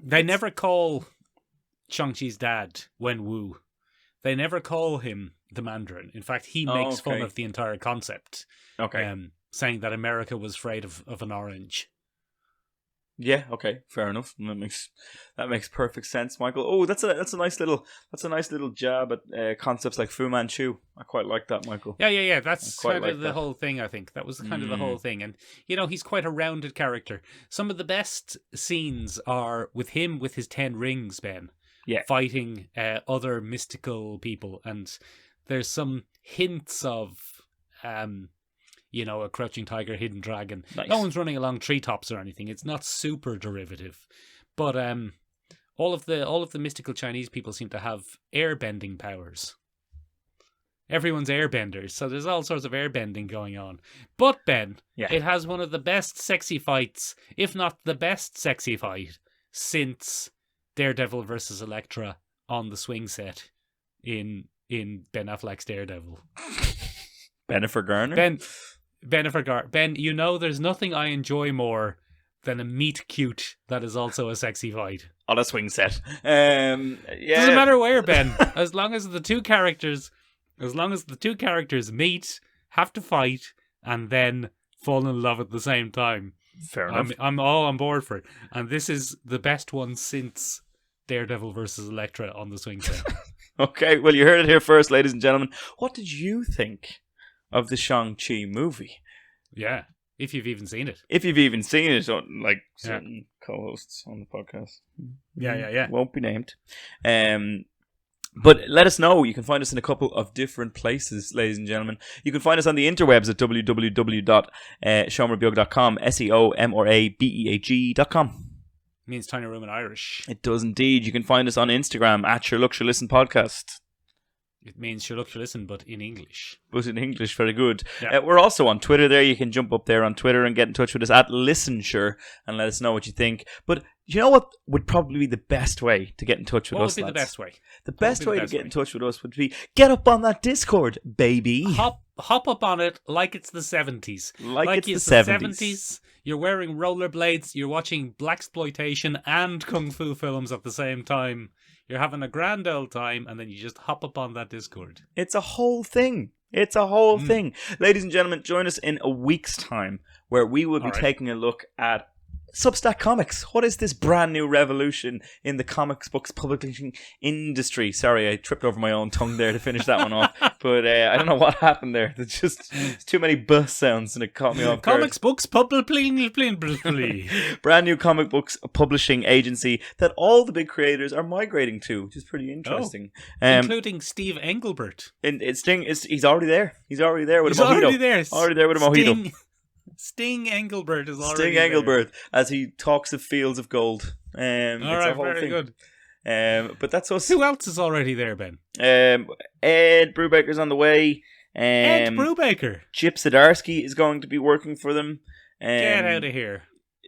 They never call Shang-Chi's dad Wen Wu. They never call him the Mandarin. In fact, he makes fun of the entire concept. Okay. Saying that America was afraid of an orange. Yeah, okay, fair enough. That makes perfect sense, Michael. Oh, that's a nice little jab at concepts like Fu Manchu. I quite like that, Michael. Yeah. That's kind like of the whole thing, I think. That was kind of the whole thing. And, he's quite a rounded character. Some of the best scenes are with him with his 10 rings, Ben. Yeah. Fighting other mystical people. And there's some hints of... a crouching tiger, hidden dragon. Nice. No one's running along treetops or anything. It's not super derivative, but all of the mystical Chinese people seem to have airbending powers. Everyone's airbenders, so there's all sorts of airbending going on. But Ben, it has one of the best sexy fights, if not the best sexy fight, since Daredevil versus Elektra on the swing set in Ben Affleck's Daredevil. Bennifer Garner? Ben, there's nothing I enjoy more than a meet cute that is also a sexy fight. On a swing set. Doesn't matter where, Ben. As long as the two characters meet, have to fight, and then fall in love at the same time. Fair enough. I'm all on board for it. And this is the best one since Daredevil versus Elektra on the swing set. Okay, well, you heard it here first, ladies and gentlemen. What did you think of the Shang Chi movie? Yeah, if you've even seen it. If you've even seen it, like certain co-hosts on the podcast. Yeah. Won't be named. But let us know. You can find us in a couple of different places, ladies and gentlemen. You can find us on the interwebs at www.seomrabeag.com, seomrabeag.com. Means tiny room in Irish. It does indeed. You can find us on Instagram at Sure Look, Sure Listen Podcast. It means Sure Look, Sure Listen, but in English. But in English, very good. Yeah. We're also on Twitter there. You can jump up there on Twitter and get in touch with us at ListenSure and let us know what you think. But you know what would probably be the best way to get in touch with us, What would be lads? the best way? The best way to get in touch with us would be get up on that Discord, baby. Hop up on it like it's the 70s. Like it's the 70s. You're wearing rollerblades, you're watching blaxploitation and kung fu films at the same time. You're having a grand old time, and then you just hop up on that Discord. It's a whole thing. It's a whole thing. Ladies and gentlemen, join us in a week's time where we will be taking a look at Substack Comics. What is this brand new revolution in the comics books publishing industry? Sorry, I tripped over my own tongue there to finish that one off. But I don't know what happened there. There's just too many bus sounds and it caught me off guard. Comics books publishing. Brand new comic books publishing agency that all the big creators are migrating to, which is pretty interesting. Including Steve Engelbert. And Sting he's already there. He's already there with a mojito. Already there with a mojito. Sting Engelbert is already Sting Engelbert as he talks of fields of gold. It's a whole very thing. good. But that's us. Who else is already there, Ben? Ed Brubaker's on the way. Ed Brubaker. Chip Zdarsky is going to be working for them. Get out of here.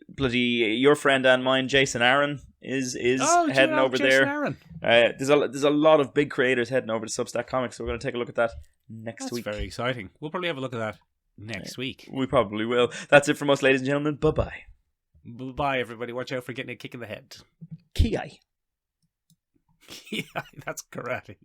Bloody your friend and mine, Jason Aaron, is heading over Jason there. Aaron. There's a lot of big creators heading over to Substack Comics, so we're going to take a look at that next week. That's very exciting. We'll probably have a look at that next week. We probably will. That's it from us, ladies and gentlemen. Bye-bye. Bye, everybody. Watch out for getting a kick in the head. Ki-ai. Yeah, that's karate.